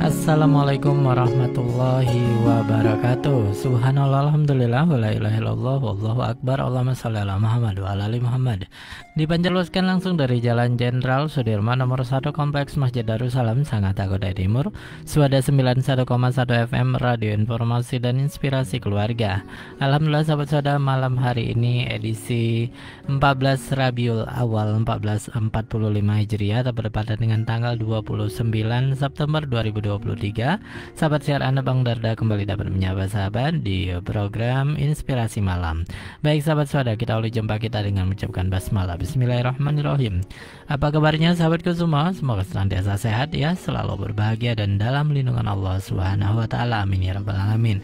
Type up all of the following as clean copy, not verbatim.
Assalamualaikum warahmatullahi wabarakatuh. Subhanallah, alhamdulillah, wa la ilaha illallah, wallahu akbar. Allahumma shalli ala Muhammad wa ala ali Muhammad. Dipancarluaskan langsung dari Jalan Jenderal Sudirman nomor 1 Kompleks Masjid Darussalam, Sangatta Kutai Timur, Suada 91,1 FM, Radio Informasi dan Inspirasi Keluarga. Alhamdulillah sahabat saudara, malam hari ini edisi 14 Rabiul Awal 1445 Hijriah bertepatan dengan tanggal 29 September 2023. Sahabat siar Anda Bang Darda kembali dapat menyapa sahabat di program Inspirasi Malam. Baik sahabat saudara, kita awali jumpa kita dengan mengucapkan basmalah. Bismillahirrahmanirrahim. Apa kabarnya sahabatku semua? Semoga senantiasa sehat ya, selalu berbahagia dan dalam lindungan Allah Subhanahu wa taala. Amin ya rabbal alamin.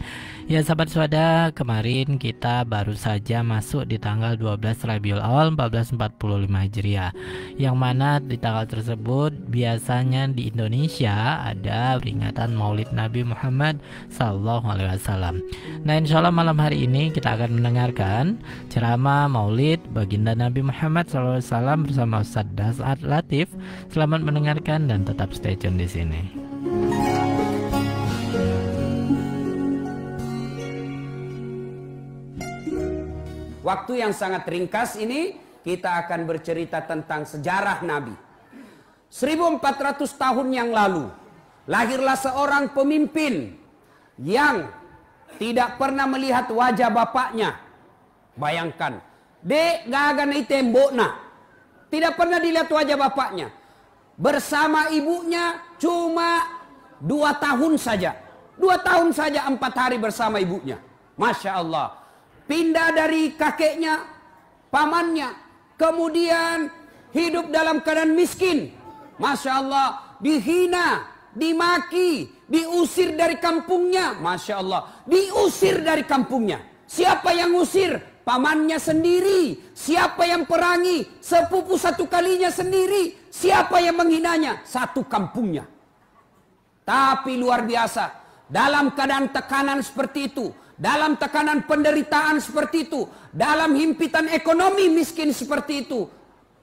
Ya sahabat saudara, kemarin kita baru saja masuk di tanggal 12 Rabiul Awal 1445 Hijriah, yang mana di tanggal tersebut biasanya di Indonesia ada peringatan Maulid Nabi Muhammad SAW. Nah, insya Allah malam hari ini kita akan mendengarkan ceramah Maulid baginda Nabi Muhammad SAW bersama Ustadz Dasat Latif. Selamat mendengarkan dan tetap stay tune di sini. Waktu yang sangat ringkas ini kita akan bercerita tentang sejarah Nabi. 1400 tahun yang lalu lahirlah seorang pemimpin yang tidak pernah melihat wajah bapaknya. Bayangkan, dek gagan tembok nah, tidak pernah dilihat wajah bapaknya. Bersama ibunya cuma 2 tahun saja. 2 tahun saja 4 hari bersama ibunya. Masya Allah. Pindah dari kakeknya, pamannya, kemudian hidup dalam keadaan miskin. Masya Allah, dihina, dimaki, diusir dari kampungnya. Masya Allah, diusir dari kampungnya. Siapa yang usir? Pamannya sendiri. Siapa yang perangi? Sepupu satu kalinya sendiri. Siapa yang menghinanya? Satu kampungnya. Tapi luar biasa, dalam keadaan tekanan seperti itu, dalam tekanan penderitaan seperti itu, dalam himpitan ekonomi miskin seperti itu,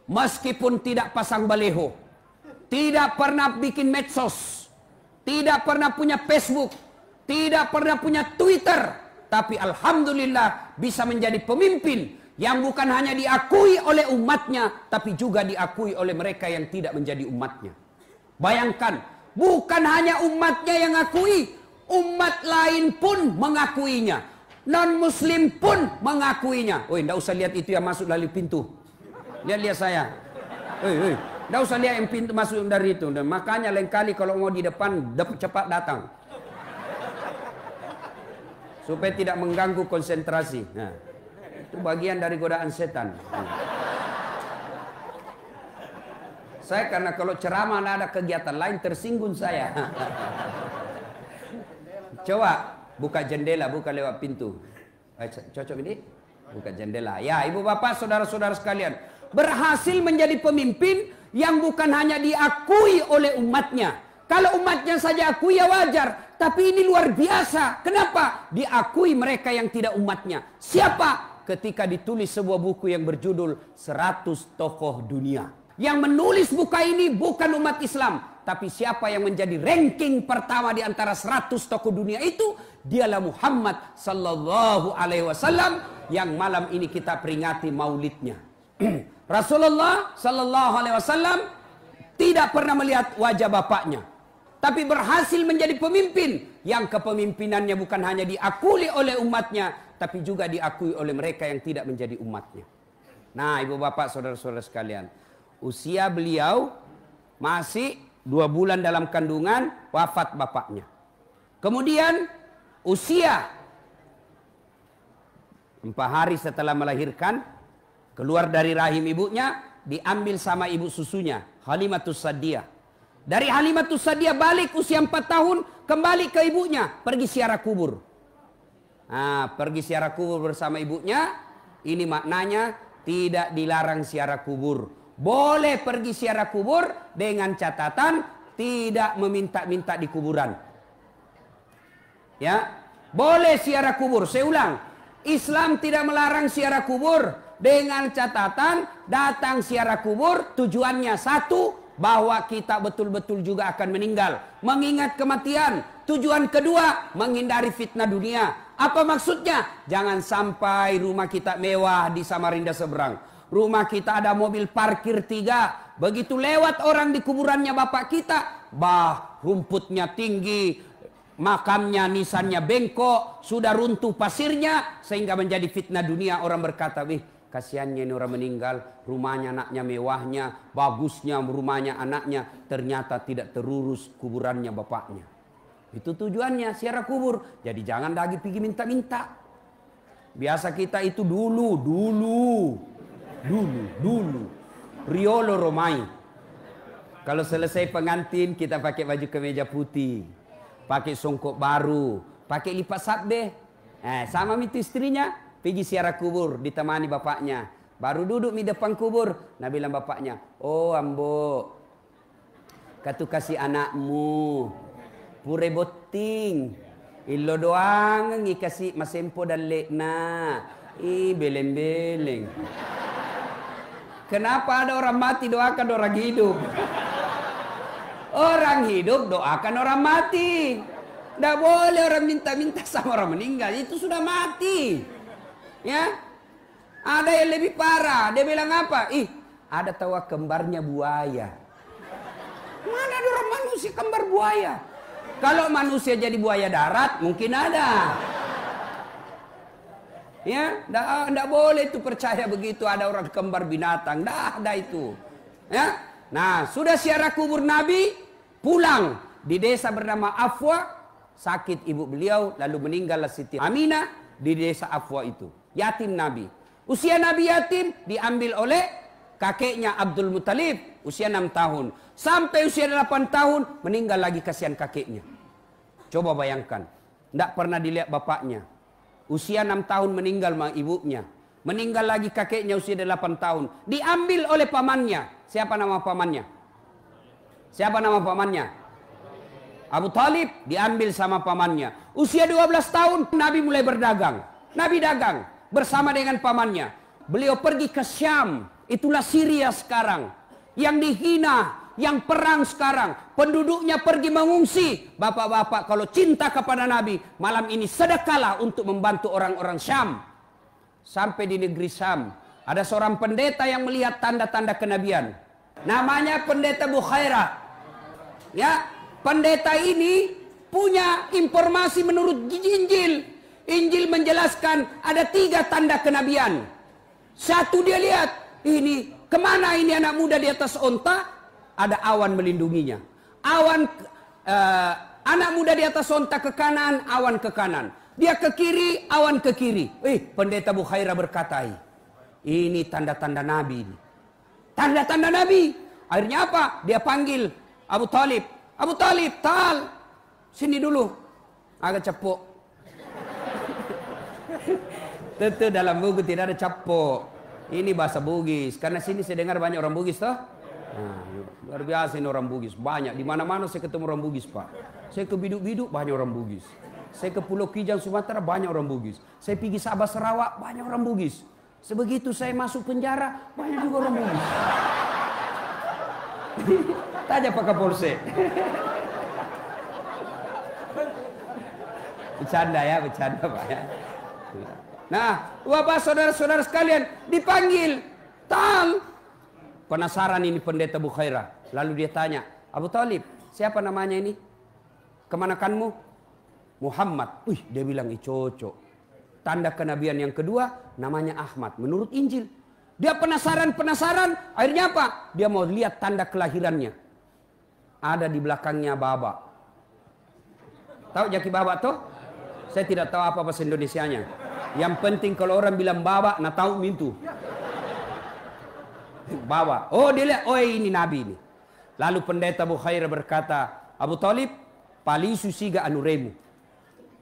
meskipun tidak pasang baleho, tidak pernah bikin medsos, tidak pernah punya Facebook, tidak pernah punya Twitter, tapi alhamdulillah bisa menjadi pemimpin yang bukan hanya diakui oleh umatnya, tapi juga diakui oleh mereka yang tidak menjadi umatnya. Bayangkan, bukan hanya umatnya yang akui, umat lain pun mengakuinya. Non-muslim pun mengakuinya. Woi, enggak usah lihat itu yang masuk dari pintu. Lihat saya. Woi, enggak usah lihat yang pintu masuk dari itu. Dan makanya lain kali kalau mau di depan, cepat datang. Supaya tidak mengganggu konsentrasi. Nah, itu bagian dari godaan setan. Saya karena kalau ceramah ada kegiatan lain tersinggung saya. Coba buka jendela, buka lewat pintu. Cocok ini? Buka jendela. Ya, ibu bapak, saudara-saudara sekalian, berhasil menjadi pemimpin yang bukan hanya diakui oleh umatnya. Kalau umatnya saja akui ya wajar, tapi ini luar biasa. Kenapa? Diakui mereka yang tidak umatnya. Siapa? Ketika ditulis sebuah buku yang berjudul 100 Tokoh Dunia. Yang menulis buku ini bukan umat Islam, tapi siapa yang menjadi ranking pertama di antara 100 tokoh dunia itu? Dialah Muhammad sallallahu alaihi wasallam yang malam ini kita peringati maulidnya. Rasulullah sallallahu alaihi wasallam tidak pernah melihat wajah bapaknya, tapi berhasil menjadi pemimpin yang kepemimpinannya bukan hanya diakui oleh umatnya, tapi juga diakui oleh mereka yang tidak menjadi umatnya. Nah, ibu bapak, saudara-saudara sekalian, usia beliau masih 2 bulan dalam kandungan, wafat bapaknya. Kemudian usia 4 hari setelah melahirkan, keluar dari rahim ibunya, diambil sama ibu susunya, Halimatus Sa'diyah. Dari Halimatus Sa'diyah balik usia 4 tahun, kembali ke ibunya, pergi ziarah kubur. Nah, pergi ziarah kubur bersama ibunya, ini maknanya tidak dilarang ziarah kubur. Boleh pergi ziarah kubur dengan catatan tidak meminta-minta di kuburan. Ya, boleh ziarah kubur. Saya ulang, Islam tidak melarang ziarah kubur, dengan catatan datang ziarah kubur tujuannya satu, bahwa kita betul-betul juga akan meninggal, mengingat kematian. Tujuan kedua, menghindari fitnah dunia. Apa maksudnya? Jangan sampai rumah kita mewah di Samarinda seberang, rumah kita ada mobil parkir 3, begitu lewat orang di kuburannya bapak kita, rumputnya tinggi, makamnya nisannya bengkok, sudah runtuh pasirnya, sehingga menjadi fitnah dunia. Orang berkata, kasihannya ini orang meninggal, rumahnya anaknya mewahnya, bagusnya rumahnya anaknya, ternyata tidak terurus kuburannya bapaknya. Itu tujuannya ziarah kubur. Jadi jangan lagi pergi minta-minta. Biasa kita itu dulu Riolo Romai. Kalau selesai pengantin kita pakai baju kemeja putih, pakai songkok baru, pakai lipat sabde. Sama itu istrinya pergi ziarah kubur ditemani bapaknya. Baru duduk di depan kubur, nah bilang bapaknya, "Oh ambo, katu kasih anakmu pure boting, illo doang ngikasih masempo dan lekna, beleng-beleng." Kenapa ada orang mati doakan orang hidup? Orang hidup doakan orang mati. Tidak boleh orang minta-minta sama orang meninggal, itu sudah mati. Ya, ada yang lebih parah. Dia bilang apa? Ada tawa kembarnya buaya. Mana ada orang manusia kembar buaya? Kalau manusia jadi buaya darat mungkin ada. Ya, tidak boleh itu percaya begitu ada orang kembar binatang. Tidak ada itu. Ya, nah sudah ziarah kubur Nabi, pulang di desa bernama Afwa, sakit ibu beliau, lalu meninggallah Siti Aminah di desa Afwa itu. Yatim Nabi. Usia Nabi yatim diambil oleh kakeknya Abdul Muttalib, usia 6 tahun. Sampai usia 8 tahun meninggal lagi, kasihan kakeknya. Coba bayangkan, tidak pernah dilihat bapaknya. Usia 6 tahun meninggal ibunya. Meninggal lagi kakeknya usia 8 tahun. Diambil oleh pamannya. Siapa nama pamannya? Siapa nama pamannya? Abu Talib, diambil sama pamannya. Usia 12 tahun Nabi mulai berdagang. Nabi dagang bersama dengan pamannya. Beliau pergi ke Syam. Itulah Syria sekarang. Yang dihina, yang perang sekarang. Penduduknya pergi mengungsi. Bapak-bapak kalau cinta kepada Nabi, malam ini sedekahlah untuk membantu orang-orang Syam. Sampai di negeri Syam, ada seorang pendeta yang melihat tanda-tanda kenabian. Namanya pendeta Bukhaira. Ya, pendeta ini punya informasi menurut Injil. Injil menjelaskan ada 3 tanda kenabian. Satu, dia lihat, ini kemana ini anak muda di atas onta? Ada awan melindunginya. Anak muda di atas onta ke kanan, awan ke kanan. Dia ke kiri, awan ke kiri. Pendeta Bukhaira berkata, ini tanda-tanda Nabi. Tanda-tanda Nabi. Akhirnya apa? Dia panggil Abu Talib. Abu Talib, tal, sini dulu. Agak cepuk. Tentu dalam buku tidak ada capok. Ini bahasa Bugis. Karena sini saya dengar banyak orang Bugis toh. Nah, luar biasa ini orang Bugis. Banyak. Di mana-mana saya ketemu orang Bugis, Pak. Saya ke Biduk-Biduk banyak orang Bugis. Saya ke Pulau Kijang Sumatera banyak orang Bugis. Saya pergi Sabah Sarawak banyak orang Bugis. Sebegitu saya masuk penjara banyak juga orang Bugis. Tanya Pak Kapolsek. Bercanda ya, bercanda Pak ya. Nah, Bapak saudara-saudara sekalian dipanggil. Tal. Penasaran ini pendeta Bukhaira. Lalu dia tanya, Abu Talib, siapa namanya ini? Kemanakanmu? Muhammad. Dia bilang, cocok. Tanda kenabian yang kedua, namanya Ahmad. Menurut Injil. Dia penasaran. Akhirnya apa? Dia mau lihat tanda kelahirannya. Ada di belakangnya Baba. Tahu Jaki Baba tuh? Saya tidak tahu apa bahasa Indonesianya. Yang penting kalau orang bilang Baba, nah tahu mintu. Baba. Oh dia lihat, ini Nabi ini. Lalu pendeta Bukhaira berkata, Abu Talib, palisu siga anuremu.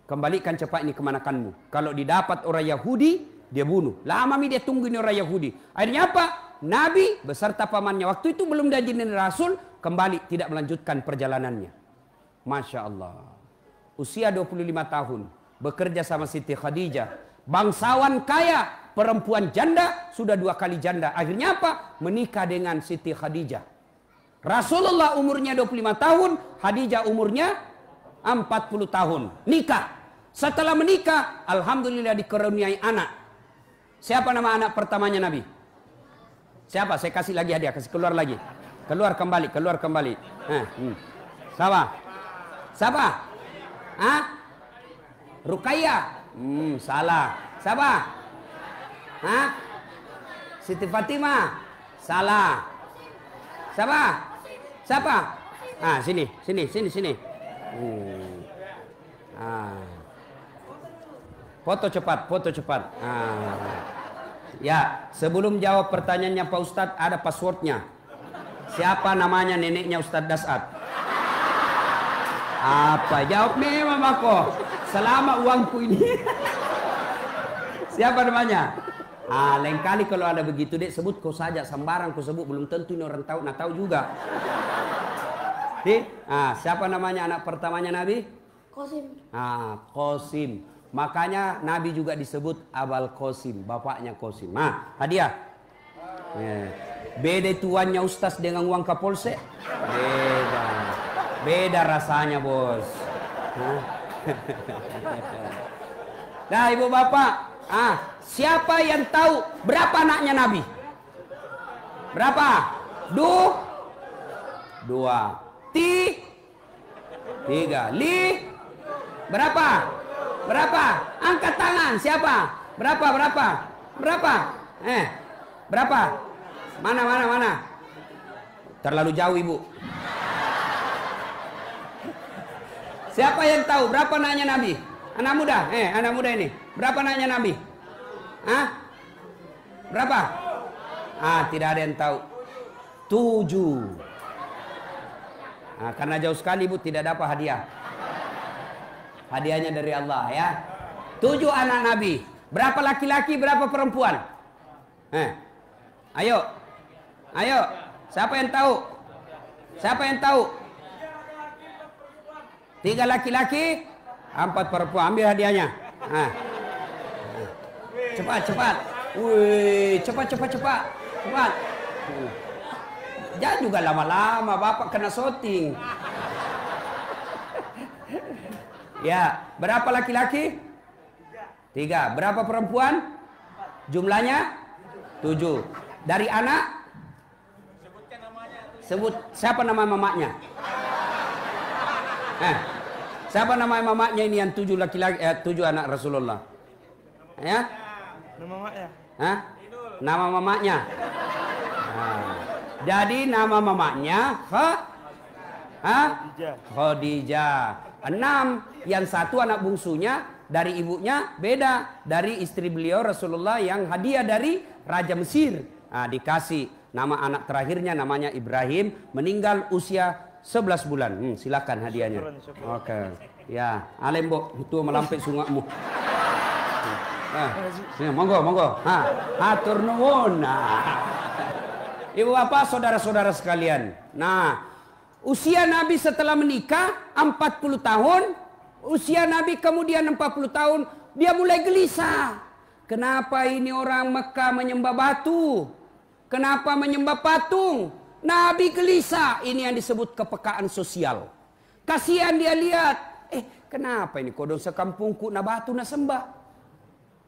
Kembalikan cepat ini kemanakanmu. Kalau didapat orang Yahudi, dia bunuh. Lama dia tunggu ini orang Yahudi. Akhirnya apa? Nabi beserta pamannya. Waktu itu belum jadi Rasul, kembali tidak melanjutkan perjalanannya. Masya Allah. Usia 25 tahun. Bekerja sama Siti Khadijah. Bangsawan kaya, perempuan janda, sudah 2 kali janda. Akhirnya apa? Menikah dengan Siti Khadijah. Rasulullah umurnya 25 tahun, Khadijah umurnya 40 tahun. Nikah. Setelah menikah, alhamdulillah dikaruniai anak. Siapa nama anak pertamanya Nabi? Siapa? Saya kasih lagi hadiah, kasih keluar lagi. Keluar kembali, keluar kembali. Siapa? Siapa? Hah? Ruqayyah? Salah. Siapa? Hah? Siti Fatimah? Salah. Siapa? Siapa? Sini. Foto cepat. Ya, sebelum jawab pertanyaannya Pak Ustadz, ada passwordnya. Siapa namanya neneknya Ustadz Dasat? Apa? Jawab nih mamaku. Selama uangku ini. Siapa namanya? Lain kali kalau ada begitu dek, sebut kau saja, sembarang kau sebut, belum tentu ini orang tahu, tahu juga. Siapa namanya anak pertamanya Nabi? Qasim. Qasim. Makanya Nabi juga disebut Abul Qasim, bapaknya Qasim. Hadiah. Beda tuannya Ustaz dengan uang Kapolsek? Beda rasanya, bos. Nah, ibu bapak, siapa yang tahu berapa anaknya Nabi? Berapa? 2, 3, berapa? Berapa? Angkat tangan. Siapa? Berapa? Berapa? Mana? Terlalu jauh ibu. Siapa yang tahu berapa anaknya Nabi? Anak muda ini. Berapa anaknya Nabi? Berapa? Tidak ada yang tahu. 7. Karena jauh sekali ibu tidak dapat hadiah. Hadiahnya dari Allah ya. 7 anak Nabi. Berapa laki-laki, berapa perempuan? Ayo. Siapa yang tahu? 3 laki-laki, 4 perempuan. Ambil hadiahnya. Cepat. Wih, cepat. Jangan juga lama-lama, bapak kena syuting. Ya, berapa laki-laki? 3. Berapa perempuan? Jumlahnya 7. Dari anak? Sebut siapa nama mamanya? Siapa nama mamanya ini yang 7 laki-laki, 7 anak Rasulullah? Ya? Nama mamanya? Nama mamanya. Jadi nama mamanya Khadijah. 6. Yang 1 anak bungsunya dari ibunya beda dari istri beliau Rasulullah yang hadiah dari Raja Mesir. Dikasih nama anak terakhirnya namanya Ibrahim, meninggal usia 11 bulan. Silakan hadiahnya. Oke. Ya, alembo itu melampir sungakmu. Monggo. Hatur nuwun. Ibu bapak, saudara-saudara sekalian. Usia Nabi setelah menikah 40 tahun. Usia Nabi kemudian 40 tahun. Dia mulai gelisah. Kenapa ini orang Mekah menyembah batu? Kenapa menyembah patung? Nabi gelisah. Ini yang disebut kepekaan sosial. Kasihan dia lihat. Kenapa ini kodong sekampungku na batu na sembah?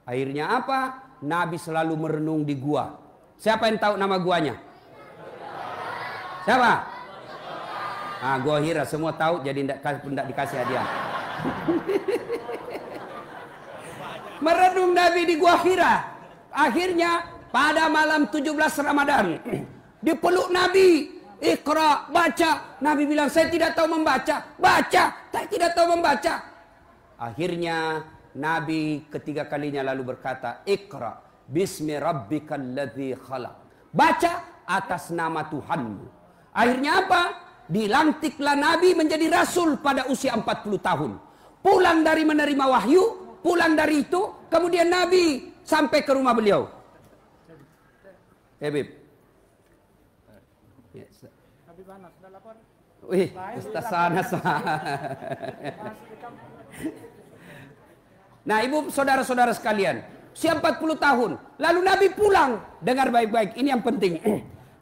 Akhirnya apa? Nabi selalu merenung di gua. Siapa yang tahu nama guanya? Siapa? Gua Hira, semua tahu jadi tidak dikasih hadiah. Merenung Nabi di Gua Hira. Akhirnya pada malam 17 Ramadan dipeluk Nabi. Iqra, baca. Nabi bilang, saya tidak tahu membaca. Baca, saya tidak tahu membaca. Akhirnya Nabi ketiga kalinya lalu berkata, Iqra bismi rabbikal ladzi khalaq. Baca atas nama Tuhanmu. Akhirnya apa? Dilantiklah Nabi menjadi Rasul pada usia 40 tahun. Pulang dari menerima wahyu, pulang dari itu, kemudian Nabi sampai ke rumah beliau. Bib. Nabi mana? Sudah lapor? Wih, Ustaz sana. Nah, ibu saudara-saudara sekalian, usia 40 tahun. Lalu Nabi pulang. Dengar baik-baik, ini yang penting.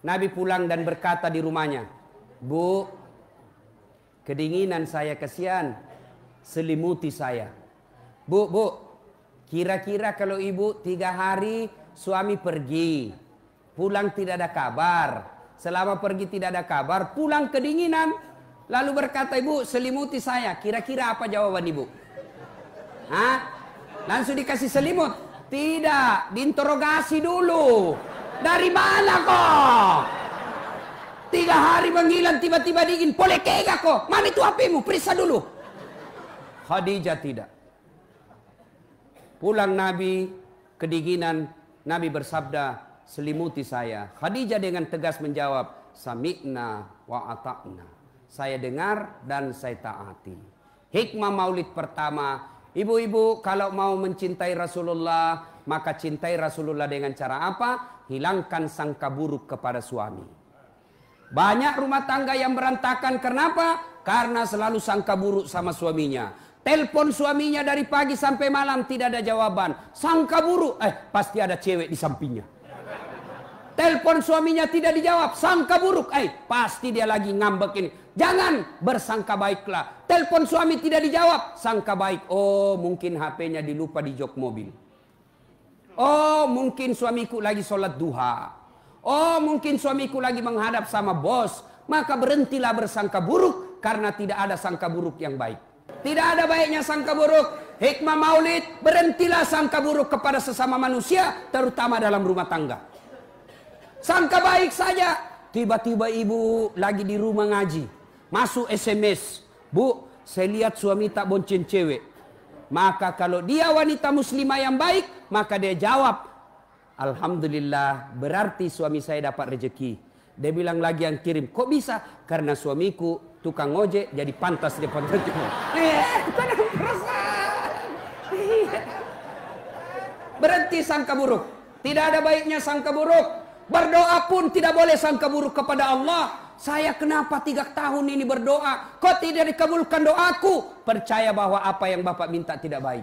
Nabi pulang dan berkata di rumahnya, Bu, kedinginan saya, kasihan, selimuti saya. Bu, kira-kira kalau ibu 3 hari suami pergi, pulang tidak ada kabar. Selama pergi tidak ada kabar, pulang kedinginan. Lalu berkata, ibu, selimuti saya. Kira-kira apa jawaban ibu? Hah? Langsung dikasih selimut? Tidak, diinterogasi dulu. Dari mana kok? 3 hari menghilang, tiba-tiba dingin. Boleh kega kok? Mana itu HP-mu? Periksa dulu. Khadijah tidak. Pulang Nabi, kedinginan. Nabi bersabda, selimuti saya. Khadijah dengan tegas menjawab, sami'na wa ata'na. Saya dengar dan saya taati. Hikmah maulid pertama, ibu-ibu kalau mau mencintai Rasulullah, maka cintai Rasulullah dengan cara apa? Hilangkan sangka buruk kepada suami. Banyak rumah tangga yang berantakan, kenapa? Karena selalu sangka buruk sama suaminya. Telepon suaminya dari pagi sampai malam tidak ada jawaban. Sangka buruk, pasti ada cewek di sampingnya. Telepon suaminya tidak dijawab, sangka buruk, pasti dia lagi ngambek ini. Jangan, bersangka baiklah. Telepon suami tidak dijawab, sangka baik. Oh, mungkin HP-nya dilupa di jok mobil. Oh, mungkin suamiku lagi sholat duha. Oh, mungkin suamiku lagi menghadap sama bos. Maka berhentilah bersangka buruk, karena tidak ada sangka buruk yang baik. Tidak ada baiknya sangka buruk. Hikmah maulid, berhentilah sangka buruk kepada sesama manusia, terutama dalam rumah tangga. Sangka baik saja. Tiba-tiba ibu lagi di rumah ngaji, masuk SMS, Bu, saya lihat suami tak bonceng cewek. Maka kalau dia wanita muslimah yang baik, maka dia jawab, alhamdulillah, berarti suami saya dapat rezeki. Dia bilang lagi yang kirim, kok bisa? Karena suamiku tukang ojek, jadi pantas dia pantas. Tenang perasaan. Berhenti sangka buruk. Tidak ada baiknya sangka buruk. Berdoa pun tidak boleh sangka buruk kepada Allah. Saya kenapa 3 tahun ini berdoa, kok tidak dikabulkan doaku? Percaya bahwa apa yang Bapak minta tidak baik.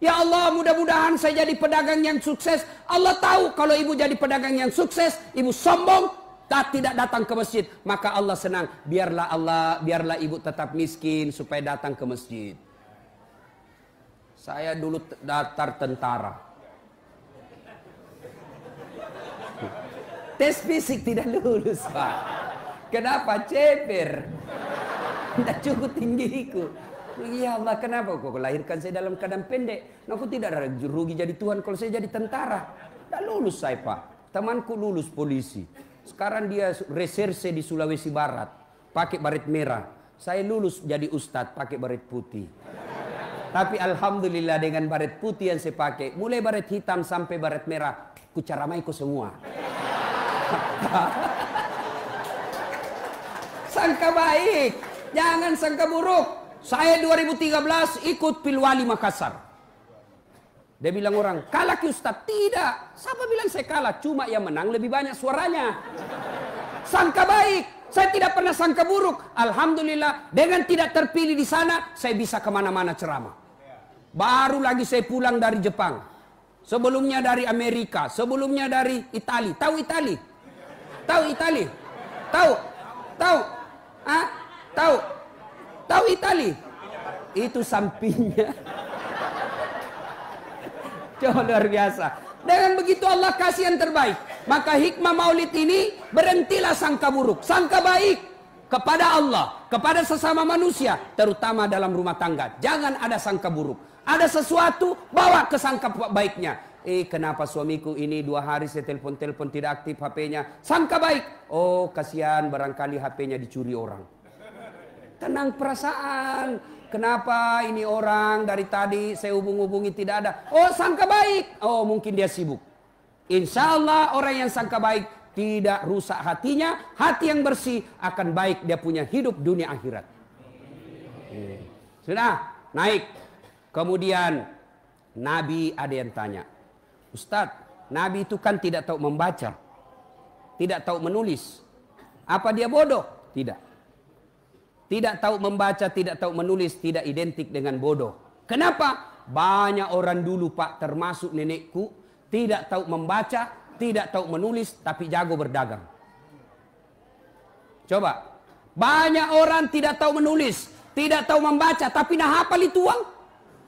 Ya Allah, mudah-mudahan saya jadi pedagang yang sukses. Allah tahu kalau ibu jadi pedagang yang sukses, ibu sombong, tidak datang ke masjid, maka Allah senang. Biarlah ibu tetap miskin supaya datang ke masjid. Saya dulu daftar tentara. Tes fisik tidak lulus, Pak. Kenapa? Ceper. Tidak cukup tinggiku. Ya Allah, kenapa kok lahirkan saya dalam keadaan pendek? Aku tidak ada rugi jadi Tuhan kalau saya jadi tentara. Tidak lulus saya, Pak. Temanku lulus polisi. Sekarang dia reserse di Sulawesi Barat. Pakai baret merah. Saya lulus jadi ustadz pakai baret putih. Tapi alhamdulillah dengan baret putih yang saya pakai, mulai baret hitam sampai baret merah, kucaramaiku semua. Sangka baik, jangan sangka buruk. Saya 2013 ikut Pilwali Makassar. Dia bilang orang, kalah ki Ustaz? Tidak. Siapa bilang saya kalah? Cuma yang menang lebih banyak suaranya. Sangka baik. Saya tidak pernah sangka buruk. Alhamdulillah, dengan tidak terpilih di sana, saya bisa kemana-mana ceramah. Baru lagi saya pulang dari Jepang. Sebelumnya dari Amerika. Sebelumnya dari Itali. Tahu Itali? Tahu Itali? Tahu? Tahu? Ah, tahu? Tahu Itali? Itu sampingnya. Coba luar biasa. Dengan begitu Allah kasih yang terbaik. Maka hikmah maulid ini, berhentilah sangka buruk. Sangka baik kepada Allah, kepada sesama manusia, terutama dalam rumah tangga. Jangan ada sangka buruk. Ada sesuatu, bawa ke sangka baiknya. Kenapa suamiku ini 2 hari saya telepon-telepon tidak aktif HP-nya. Sangka baik. Oh, kasihan barangkali HP-nya dicuri orang. Tenang perasaan. Kenapa ini orang dari tadi saya hubung-hubungi tidak ada. Oh, sangka baik. Oh, mungkin dia sibuk. Insya Allah orang yang sangka baik tidak rusak hatinya. Hati yang bersih akan baik dia punya hidup dunia akhirat. Sudah naik. Kemudian Nabi ada yang tanya. Ustadz, Nabi itu kan tidak tahu membaca. Tidak tahu menulis. Apa dia bodoh? Tidak. Tidak tahu membaca, tidak tahu menulis, tidak identik dengan bodoh. Kenapa? banyak orang dulu Pak, termasuk nenekku, tidak tahu membaca, tidak tahu menulis, tapi jago berdagang. Coba, banyak orang tidak tahu menulis, tidak tahu membaca, tapi nah hafal itu uang.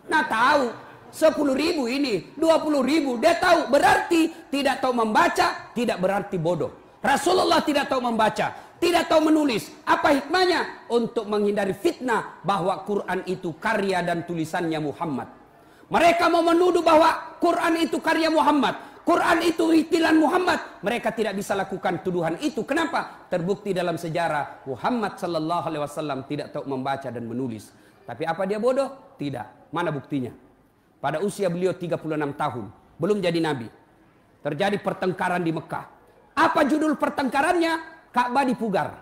Nah tahu, 10.000 ini, 20.000, dia tahu. Berarti tidak tahu membaca, tidak berarti bodoh. Rasulullah tidak tahu membaca, tidak tahu menulis. Apa hikmahnya? Untuk menghindari fitnah bahwa Quran itu karya dan tulisannya Muhammad. Mereka mau menuduh bahwa Quran itu karya Muhammad, Quran itu ritilan Muhammad. Mereka tidak bisa lakukan tuduhan itu. Kenapa? Terbukti dalam sejarah Muhammad sallallahu alaihi wasallam tidak tahu membaca dan menulis. Tapi apa dia bodoh? Tidak. Mana buktinya? Pada usia beliau 36 tahun, belum jadi nabi, terjadi pertengkaran di Mekah. Apa judul pertengkarannya? Ka'bah dipugar.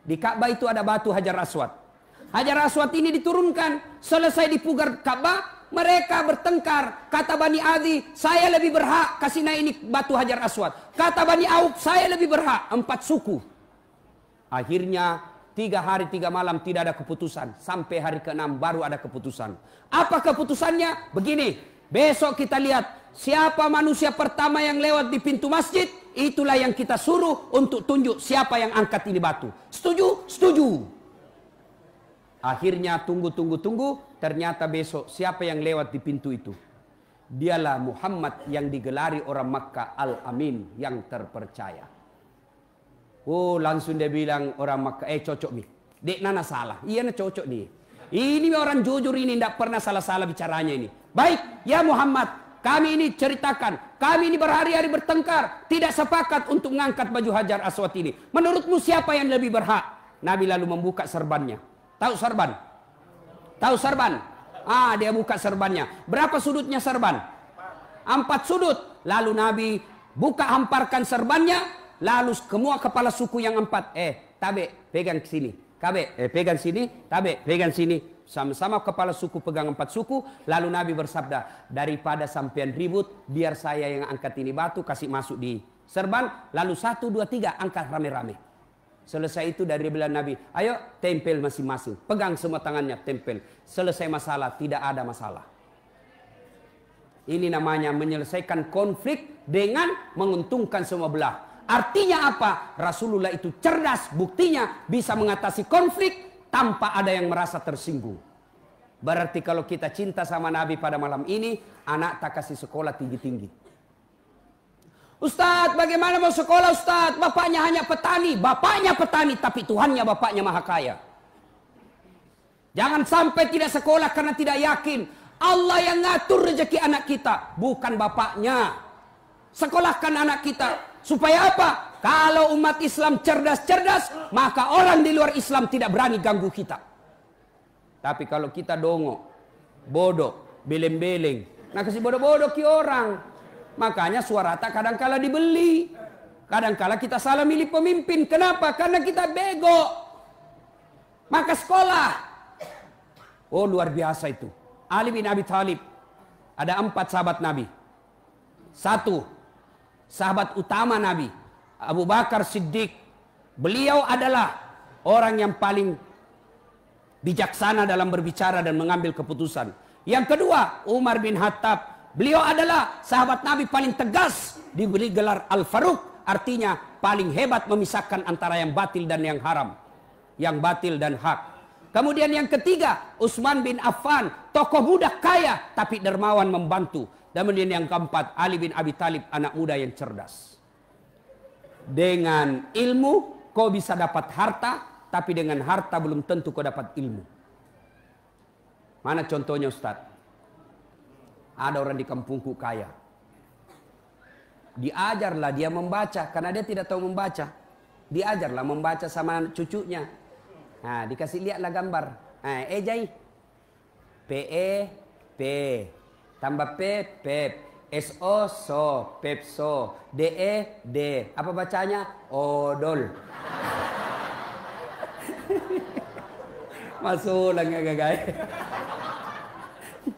Di Ka'bah itu ada batu Hajar Aswad. Hajar Aswad ini diturunkan, selesai dipugar Ka'bah, mereka bertengkar. Kata Bani Adi, saya lebih berhak kasih naik ini batu Hajar Aswad. Kata Bani Auf, saya lebih berhak. 4 suku. Akhirnya 3 hari 3 malam tidak ada keputusan. Sampai hari ke-6 baru ada keputusan. Apa keputusannya? Begini, besok kita lihat siapa manusia pertama yang lewat di pintu masjid. Itulah yang kita suruh untuk tunjuk siapa yang angkat ini batu. Setuju? Setuju. Akhirnya tunggu. Ternyata besok siapa yang lewat di pintu itu? Dialah Muhammad yang digelari orang Makkah Al-Amin, yang terpercaya. Oh, langsung dia bilang orang Makkah, cocok nih. Dek Nana salah. Iya, na cocok nih. Ini orang jujur ini, tidak pernah salah-salah bicaranya ini. Baik, ya Muhammad, kami ini ceritakan. Kami ini berhari-hari bertengkar. Tidak sepakat untuk mengangkat baju Hajar Aswad ini. Menurutmu siapa yang lebih berhak? Nabi lalu membuka serbannya. Tahu serban? Tahu serban? Dia buka serbannya. Berapa sudutnya serban? 4 sudut. Lalu Nabi buka, hamparkan serbannya. Lalu semua kepala suku yang 4. Tabe, pegang ke sini. Kabe, pegang sini. Tabe, pegang sini. Sama-sama kepala suku pegang 4 suku. Lalu Nabi bersabda, daripada sampean ribut, biar saya yang angkat ini batu, kasih masuk di serban. Lalu 1, 2, 3, angkat rame-rame. Selesai itu dari bilang Nabi, ayo tempel masing-masing. Pegang semua tangannya, tempel. Selesai masalah, tidak ada masalah. Ini namanya menyelesaikan konflik dengan menguntungkan semua belah. Artinya apa? Rasulullah itu cerdas. Buktinya bisa mengatasi konflik tanpa ada yang merasa tersinggung. Berarti kalau kita cinta sama Nabi pada malam ini, anak tak kasih sekolah tinggi-tinggi. Ustadz, bagaimana mau sekolah Ustadz? Bapaknya hanya petani. Bapaknya petani, tapi Tuhannya bapaknya maha kaya. Jangan sampai tidak sekolah karena tidak yakin. Allah yang ngatur rezeki anak kita, bukan bapaknya. Sekolahkan anak kita. Supaya apa? Kalau umat Islam cerdas-cerdas, maka orang di luar Islam tidak berani ganggu kita. Tapi kalau kita dongok, bodoh, beleng-beleng, nah kasih bodoh-bodoh ki orang. Makanya suara tak kadangkala dibeli. Kadangkala kita salah milih pemimpin. Kenapa? Karena kita bego. Maka sekolah. Oh, luar biasa itu. Ali bin Abi Thalib. Ada 4 sahabat Nabi. 1, sahabat utama Nabi, Abu Bakar Siddiq. Beliau adalah orang yang paling bijaksana dalam berbicara dan mengambil keputusan. Yang kedua, Umar bin Khattab. Beliau adalah sahabat Nabi paling tegas, diberi gelar Al-Faruq, artinya paling hebat memisahkan antara yang batil dan yang haram, yang batil dan hak. Kemudian yang ketiga, Utsman bin Affan, tokoh muda kaya tapi dermawan membantu. Kemudian yang keempat, Ali bin Abi Thalib, anak muda yang cerdas. Dengan ilmu kau bisa dapat harta, tapi dengan harta belum tentu kau dapat ilmu. Mana contohnya Ustadz? Ada orang di kampungku kaya. Diajarlah dia membaca karena dia tidak tahu membaca. Diajarlah membaca sama cucunya. Nah, dikasih lihatlah gambar. Jai. P tambah P SO so Pepso. D. Apa bacanya? Odol. Masuk lagi guys.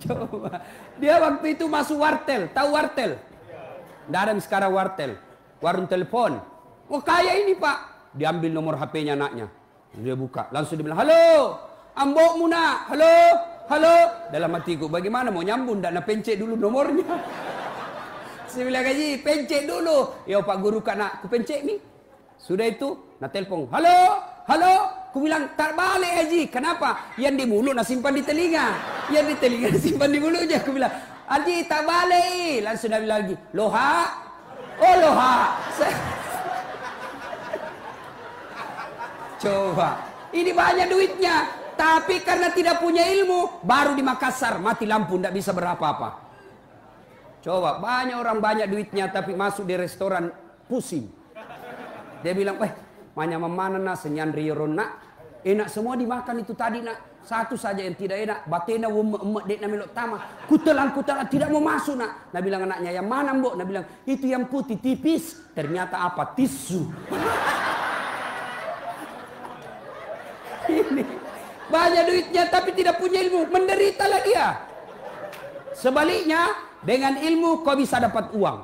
Coba. Dia waktu itu masuk wartel. Tahu wartel? Tidak ada sekarang wartel. Warung telepon. Oh kaya ini pak. Diambil nomor HP-nya anaknya. Dia buka. Langsung dia bilang, halo. Ambok Muna. Halo. halo. Dalam hatiku, bagaimana mau nyambung? Dan pencet dulu nomornya. Saya bilang, Haji, pencet dulu. Ya Pak Guru nak, ku pencet nih. Sudah itu, nak telepon, halo, halo. Ku bilang, tak balik Haji. Kenapa? Yang di mulut nak simpan di telinga. Yang di telinga simpan di mulutnya. Ku bilang, Haji, tak balik. Langsung dia bilang lagi, loha. Oh loha. Coba, ini banyak duitnya. Tapi karena tidak punya ilmu, baru di Makassar mati lampu, tidak bisa berapa-apa. Coba, banyak orang banyak duitnya, tapi masuk di restoran pusing. Dia bilang, mana nak senyan rioron nak. Enak semua dimakan itu tadi nak. Satu saja yang tidak enak, batena emak dek na melok tama. Kutelan tidak mau masuk nak. Nah bilang anaknya, yang mana mbok? Nah bilang, itu yang putih tipis. Ternyata apa? Tisu. Ini banyak duitnya tapi tidak punya ilmu, menderitalah dia. Sebaliknya, dengan ilmu kau bisa dapat uang.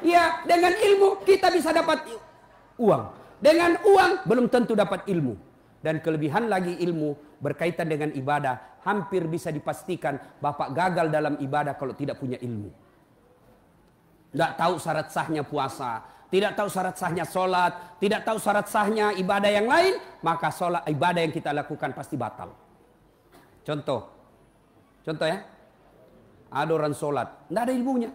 Ya, dengan ilmu kita bisa dapat uang. Dengan uang belum tentu dapat ilmu. Dan kelebihan lagi ilmu berkaitan dengan ibadah, hampir bisa dipastikan Bapak gagal dalam ibadah kalau tidak punya ilmu. Tidak tahu syarat sahnya puasa, tidak tahu syarat sahnya sholat, tidak tahu syarat sahnya ibadah yang lain, maka sholat ibadah yang kita lakukan pasti batal. Contoh ya, ada orang sholat, tidak ada ilmunya.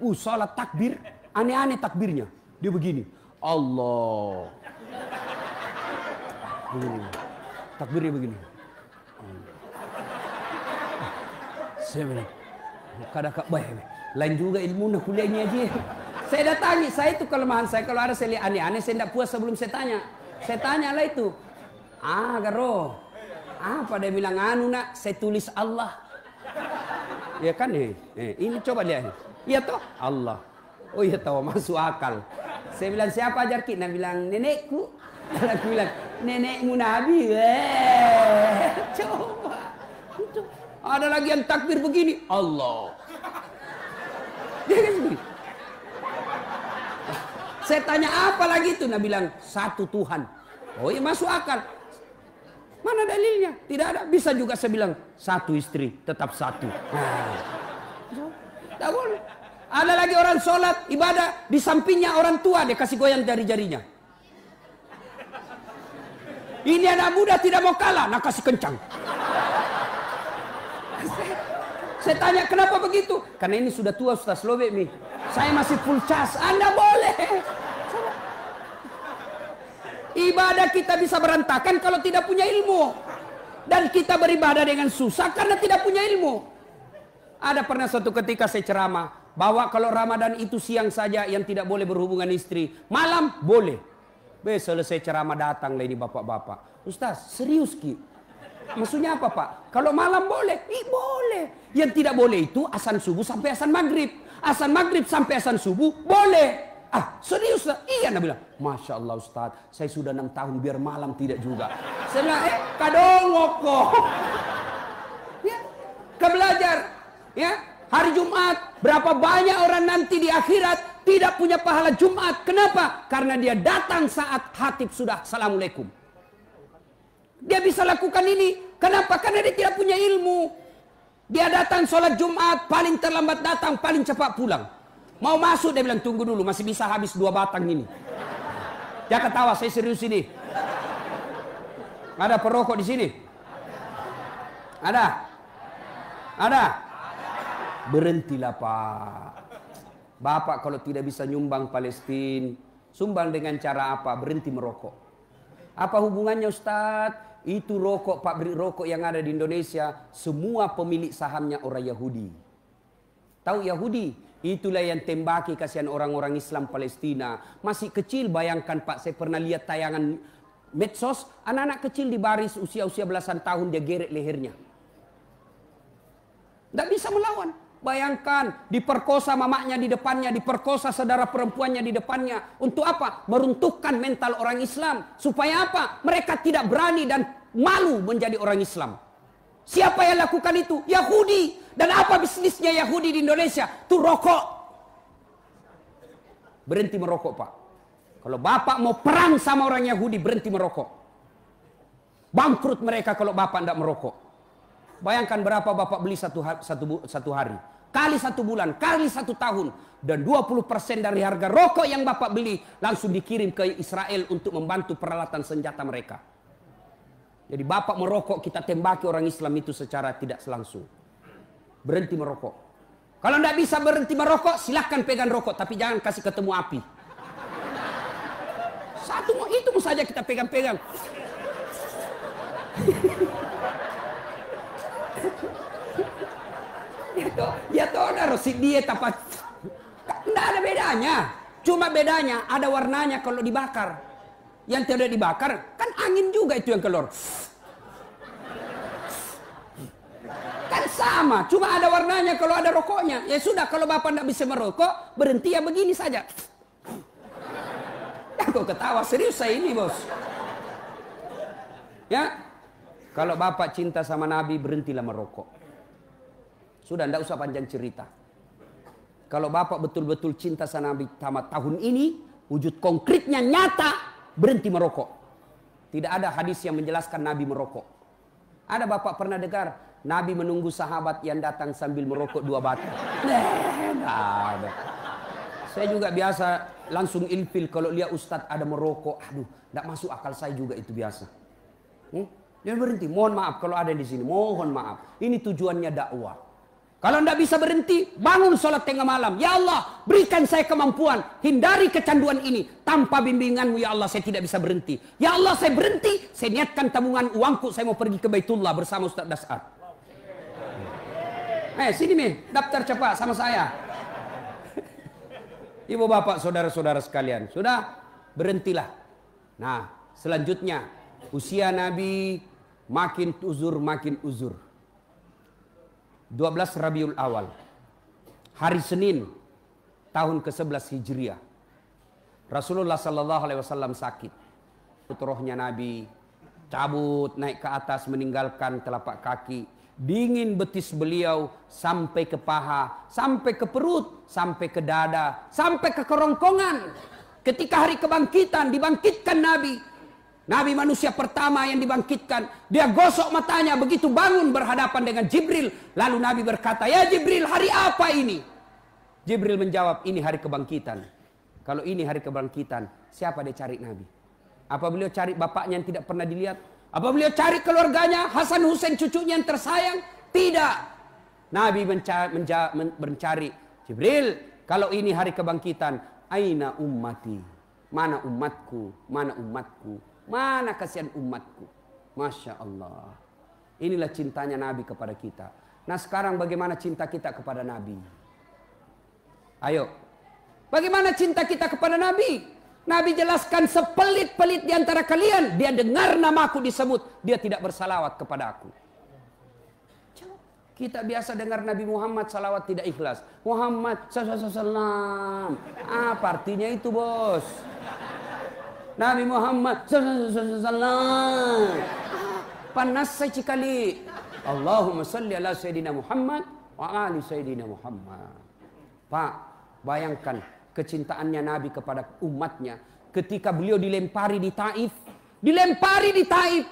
Sholat takbir, aneh-aneh takbirnya. Dia begini, Allah. Begini. Takbirnya begini. Saya bilang, kadang-kadang baik. Lain juga ilmu nak kuliahnya aja. Saya datangi, saya itu kelemahan saya. Kalau ada saya lihat aneh-aneh, saya tidak puas sebelum saya tanya. Saya tanya lah itu. Garo. Apa dia bilang, nak, saya tulis Allah. Ya kan ini coba lihat. Iya toh, Allah. Oh iya tahu, masuk akal. Saya bilang, siapa ajar kita? Dia bilang, nenekku. Aku bilang, nenekmu Nabi. Coba. Itu. Ada lagi yang takbir begini, Allah. Dia kan begini. Saya tanya apa lagi itu? Nah bilang, satu Tuhan. Oh iya masuk akal. Mana dalilnya? Tidak ada. Bisa juga saya bilang, satu istri, tetap satu. Tidak boleh. Ada lagi orang sholat, ibadah, di sampingnya orang tua, dia kasih goyang jari-jarinya. Ini anak muda tidak mau kalah, nak kasih kencang. Saya tanya kenapa begitu? Karena ini sudah tua Ustaz Lobek nih. Saya masih full cas, Anda boleh. Ibadah kita bisa berantakan kalau tidak punya ilmu. Dan kita beribadah dengan susah karena tidak punya ilmu. Ada pernah suatu ketika saya ceramah bahwa kalau Ramadan itu siang saja yang tidak boleh berhubungan istri, malam boleh. Selesai ceramah datang lah ini bapak-bapak. Ustaz, serius Ki? Maksudnya apa Pak? Kalau malam boleh? Boleh. Yang tidak boleh itu asan subuh sampai asan maghrib. Asan maghrib sampai asan subuh boleh. Serius lah? Iya, dia bilang. Masya Allah Ustaz, saya sudah 6 tahun biar malam tidak juga. Saya bilang, kadongok kok. Ya, kebelajar. Ya, hari Jumat, berapa banyak orang nanti di akhirat tidak punya pahala Jumat. Kenapa? Karena dia datang saat khatib sudah Assalamualaikum. Dia bisa lakukan ini. Kenapa? Karena dia tidak punya ilmu. Dia datang sholat Jumat, paling terlambat datang, paling cepat pulang. Mau masuk, dia bilang, tunggu dulu, masih bisa habis 2 batang ini. Dia ketawa, saya serius ini. Ada perokok di sini? Ada? Ada? Berhentilah Pak. Bapak kalau tidak bisa nyumbang Palestina, sumbang dengan cara apa? Berhenti merokok. Apa hubungannya Ustadz? Itu rokok, pabrik rokok yang ada di Indonesia, semua pemilik sahamnya orang Yahudi. Tahu Yahudi? Itulah yang tembaki kasihan orang-orang Islam Palestina. Masih kecil, bayangkan Pak, saya pernah lihat tayangan medsos, anak-anak kecil di baris usia-usia belasan tahun dia geret lehernya. Tidak bisa melawan. Bayangkan, diperkosa mamanya di depannya, diperkosa saudara perempuannya di depannya. Untuk apa? Meruntuhkan mental orang Islam. Supaya apa? Mereka tidak berani dan malu menjadi orang Islam. Siapa yang lakukan itu? Yahudi. Dan apa bisnisnya Yahudi di Indonesia? Itu rokok. Berhenti merokok Pak. Kalau Bapak mau perang sama orang Yahudi, berhenti merokok. Bangkrut mereka kalau Bapak tidak merokok. Bayangkan berapa Bapak beli satu hari. Kali 1 bulan, kali 1 tahun. Dan 20% dari harga rokok yang Bapak beli langsung dikirim ke Israel untuk membantu peralatan senjata mereka. Jadi Bapak merokok, kita tembaki orang Islam itu secara tidak langsung. Berhenti merokok. Kalau tidak bisa berhenti merokok, silahkan pegang rokok. Tapi jangan kasih ketemu api. Itu saja kita pegang-pegang. Ya toh ada si diet apa? Tidak ada bedanya. Cuma bedanya ada warnanya kalau dibakar. Yang tidak dibakar kan angin juga itu yang keluar. Kan sama, cuma ada warnanya kalau ada rokoknya. Ya sudah, kalau Bapak tidak bisa merokok, berhenti ya begini saja. Ya kok ketawa, serius saya ini bos. Ya, kalau Bapak cinta sama Nabi, berhentilah merokok. Sudah, tidak usah panjang cerita. Kalau Bapak betul-betul cinta sama Nabi sama tahun ini, wujud konkretnya nyata, berhenti merokok. Tidak ada hadis yang menjelaskan Nabi merokok. Ada Bapak pernah dengar Nabi menunggu sahabat yang datang sambil merokok 2 batang? Tidak ada. Saya juga biasa langsung ilfil kalau lihat Ustadz ada merokok. Aduh, tidak masuk akal saya juga itu biasa. Dia berhenti. Mohon maaf kalau ada di sini. Mohon maaf. Ini tujuannya dakwah. Kalau tidak bisa berhenti, bangun sholat tengah malam. Ya Allah, berikan saya kemampuan. Hindari kecanduan ini. Tanpa bimbinganmu, ya Allah, saya tidak bisa berhenti. Ya Allah, saya berhenti. Saya niatkan tabungan uangku. Saya mau pergi ke Baitullah bersama Ustaz Dasar. Sini nih, daftar cepat sama saya. Ibu bapak, saudara-saudara sekalian. Sudah, berhentilah. Nah, selanjutnya. Usia Nabi makin uzur. 12 Rabiul Awal, hari Senin, tahun ke-11 Hijriah. Rasulullah SAW sakit. Rohnya Nabi cabut naik ke atas meninggalkan telapak kaki. Dingin betis beliau sampai ke paha, sampai ke perut, sampai ke dada, sampai ke kerongkongan. Ketika hari kebangkitan, dibangkitkan Nabi. Nabi manusia pertama yang dibangkitkan. Dia gosok matanya begitu bangun berhadapan dengan Jibril. Lalu Nabi berkata, "Ya Jibril, hari apa ini?" Jibril menjawab, "Ini hari kebangkitan." Kalau ini hari kebangkitan, siapa dia cari Nabi? Apa beliau cari bapaknya yang tidak pernah dilihat? Apa beliau cari keluarganya, Hasan Husain cucunya yang tersayang? Tidak. Nabi mencari, Jibril, kalau ini hari kebangkitan, aina ummati? Mana umatku? Mana umatku? Mana kasihan umatku? Masya Allah. Inilah cintanya Nabi kepada kita. Nah sekarang bagaimana cinta kita kepada Nabi? Ayo. Bagaimana cinta kita kepada Nabi? Nabi jelaskan, sepelit-pelit di antara kalian, dia dengar namaku disebut, dia tidak bersalawat kepada aku. Kita biasa dengar Nabi Muhammad salawat tidak ikhlas. Muhammad sallallahu. Apa artinya itu bos? Nabi Muhammad sallallahu. Panas saya cikali. Allahumma salli ala Sayyidina Muhammad wa ali Sayyidina Muhammad. Pak, bayangkan kecintaannya Nabi kepada umatnya. Ketika beliau dilempari di Taif.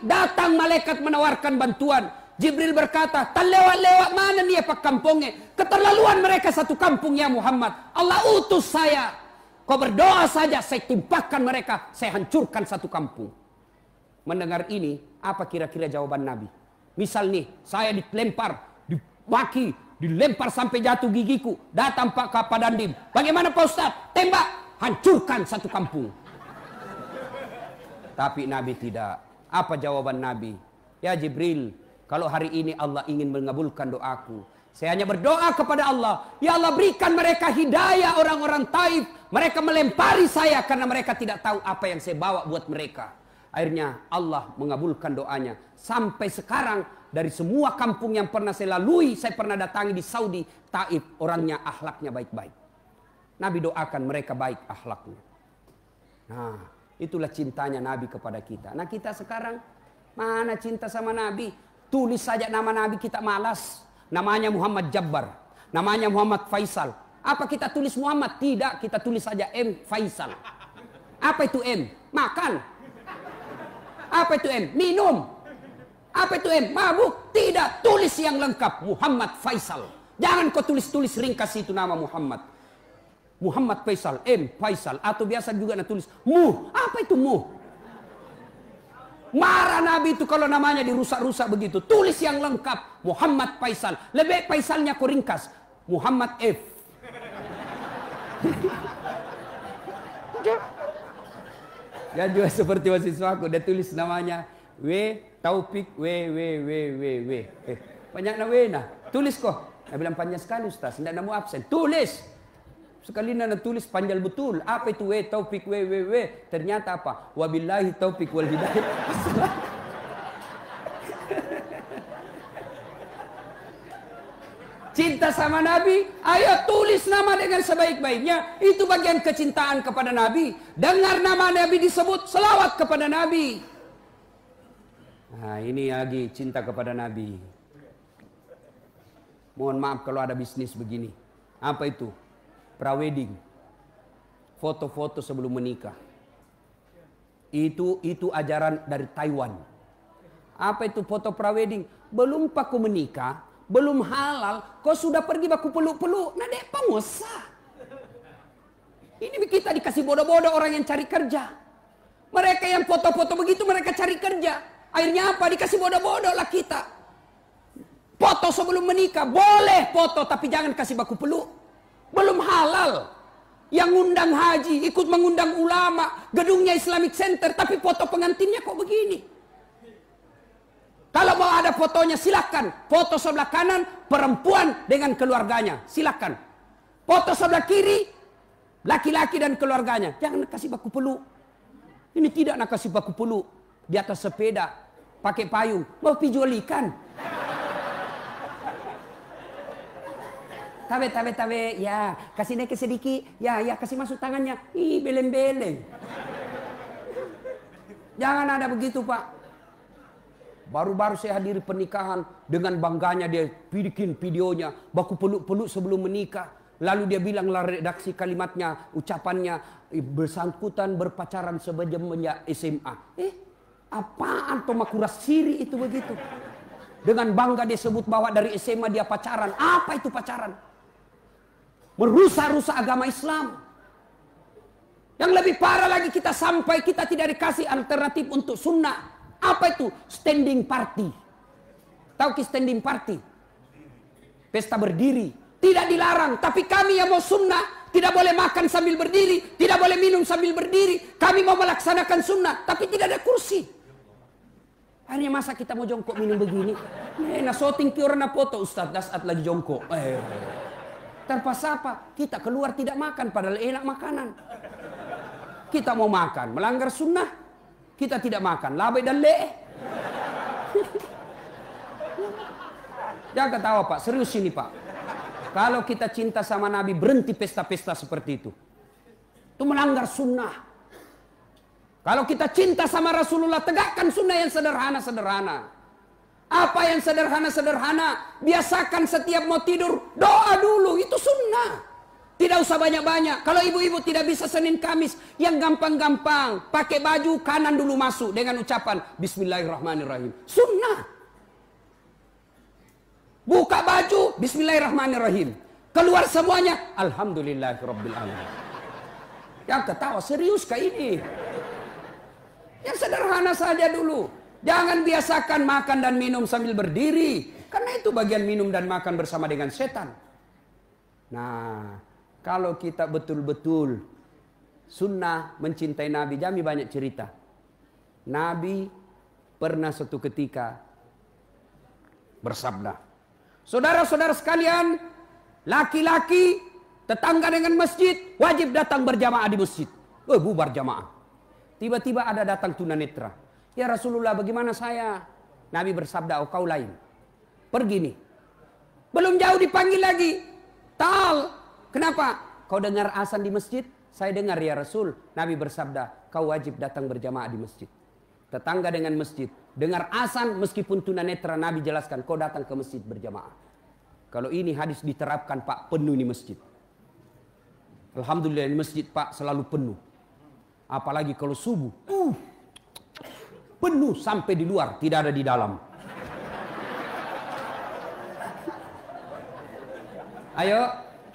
Datang malaikat menawarkan bantuan. Jibril berkata, "Tak lewat-lewat mana nih pak kampungnya? Keterlaluan mereka satu kampung ya Muhammad. Allah utus saya. Kau berdoa saja, saya timpakan mereka, saya hancurkan satu kampung." Mendengar ini, apa kira-kira jawaban Nabi? Misal nih, saya dilempar, dimaki, dilempar sampai jatuh gigiku. Datang Pak Kapadandim. Bagaimana Pak Ustaz? Tembak, hancurkan satu kampung. Tapi Nabi tidak. Apa jawaban Nabi? Ya Jibril, kalau hari ini Allah ingin mengabulkan doaku, saya hanya berdoa kepada Allah. Ya Allah, berikan mereka hidayah orang-orang Taif. Mereka melempari saya karena mereka tidak tahu apa yang saya bawa buat mereka. Akhirnya Allah mengabulkan doanya. Sampai sekarang dari semua kampung yang pernah saya lalui, saya pernah datangi di Saudi, Taif, orangnya akhlaknya baik-baik. Nabi doakan mereka baik akhlaknya. Nah, itulah cintanya Nabi kepada kita. Nah, kita sekarang mana cinta sama Nabi? Tulis saja nama Nabi kita malas. Namanya Muhammad Jabbar. Namanya Muhammad Faisal. Apa kita tulis Muhammad? Tidak, kita tulis saja M. Faisal. Apa itu M? Makan. Apa itu M? Minum. Apa itu M? Mabuk? Tidak, tulis yang lengkap. Muhammad Faisal. Jangan kau tulis-tulis ringkas itu nama Muhammad. Muhammad Faisal, M Faisal. Atau biasa juga tulis Muh. Apa itu Muh? Marah Nabi itu kalau namanya dirusak-rusak begitu. Tulis yang lengkap. Muhammad Faisal. Lebih Faisalnya kau ringkas. Muhammad F. Ya juga seperti mahasiswaku. Dia tulis namanya W Taufik W. Banyak na W nah. Tulis kok. Dia bilang panjang sekali Ustaz. Tidak mau absen. Tulis. Sekali nana tulis panjang betul. Apa itu W Taufik W. Ternyata apa? Wabillahi taufik wal hidayah. Cinta sama Nabi, ayo tulis nama dengan sebaik-baiknya. Itu bagian kecintaan kepada Nabi. Dengar nama Nabi disebut, selawat kepada Nabi. Nah ini lagi cinta kepada Nabi. Mohon maaf kalau ada bisnis begini. Apa itu? Prawedding. Foto-foto sebelum menikah. Itu ajaran dari Taiwan. Apa itu foto prawedding? Belum paku menikah, belum halal, kau sudah pergi baku peluk-peluk. Nah dek pengusaha. Ini kita dikasih bodoh-bodoh orang yang cari kerja. Mereka yang foto-foto begitu mereka cari kerja. Akhirnya apa? Dikasih bodoh-bodoh lah kita. Foto sebelum menikah boleh foto, tapi jangan kasih baku peluk. Belum halal. Yang ngundang haji, ikut mengundang ulama, gedungnya Islamic Center, tapi foto pengantinnya kok begini. Kalau mau ada fotonya silakan. Foto sebelah kanan perempuan dengan keluarganya, silakan. Foto sebelah kiri laki-laki dan keluarganya. Jangan kasih baku peluk. Ini tidak nak kasih baku peluk. Di atas sepeda, pakai payung, mau pijual ikan. Tabe, ya kasih naik sedikit, ya kasih masuk tangannya, ih beleng-beleng. Jangan ada begitu Pak. Baru-baru saya hadiri pernikahan, dengan bangganya dia bikin videonya, baku peluk-peluk sebelum menikah. Lalu dia bilang redaksi kalimatnya, ucapannya, bersangkutan berpacaran semenjak SMA. Apaan Tomakuras Siri itu begitu? Dengan bangga dia sebut bahwa dari SMA dia pacaran. Apa itu pacaran? Merusak-rusak agama Islam. Yang lebih parah lagi kita sampai kita tidak dikasih alternatif untuk sunnah. Apa itu? Standing party. Tahu ki standing party? Pesta berdiri. Tidak dilarang. Tapi kami yang mau sunnah, tidak boleh makan sambil berdiri, tidak boleh minum sambil berdiri. Kami mau melaksanakan sunnah, tapi tidak ada kursi. Akhirnya masa kita mau jongkok minum begini? Nah syuting ki orang foto Ustaz saat lagi jongkok. Terpaksa apa? Kita keluar tidak makan padahal enak makanan. Kita mau makan, melanggar sunnah. Kita tidak makan, labai dan lee. Jangan ketawa Pak, serius ini Pak. Kalau kita cinta sama Nabi, berhenti pesta-pesta seperti itu. Itu melanggar sunnah. Kalau kita cinta sama Rasulullah, tegakkan sunnah yang sederhana-sederhana. Apa yang sederhana-sederhana? Biasakan setiap mau tidur, doa dulu, itu sunnah. Tidak usah banyak-banyak. Kalau ibu-ibu tidak bisa Senin Kamis, yang gampang-gampang. Pakai baju kanan dulu masuk dengan ucapan Bismillahirrahmanirrahim. Sunnah. Buka baju, Bismillahirrahmanirrahim. Keluar semuanya, Alhamdulillahirrabbilalamin. Yang ketawa, serius kah ini? Yang sederhana saja dulu. Jangan biasakan makan dan minum sambil berdiri. Karena itu bagian minum dan makan bersama dengan setan. Nah, kalau kita betul-betul sunnah mencintai Nabi, Jami banyak cerita. Nabi pernah suatu ketika bersabda, saudara-saudara sekalian, laki-laki tetangga dengan masjid wajib datang berjamaah di masjid. Bubar jamaah. Tiba-tiba ada datang tunanetra. Ya Rasulullah, bagaimana saya? Nabi bersabda, kau lain. Pergi nih. Belum jauh dipanggil lagi. Tal. Kenapa? Kau dengar azan di masjid? Saya dengar ya Rasul. Nabi bersabda, kau wajib datang berjamaah di masjid. Tetangga dengan masjid. Dengar azan meskipun tunanetra, Nabi jelaskan, kau datang ke masjid berjamaah. Kalau ini hadis diterapkan Pak, penuh di masjid. Alhamdulillah di masjid Pak selalu penuh. Apalagi kalau subuh. Penuh sampai di luar, tidak ada di dalam. Ayo,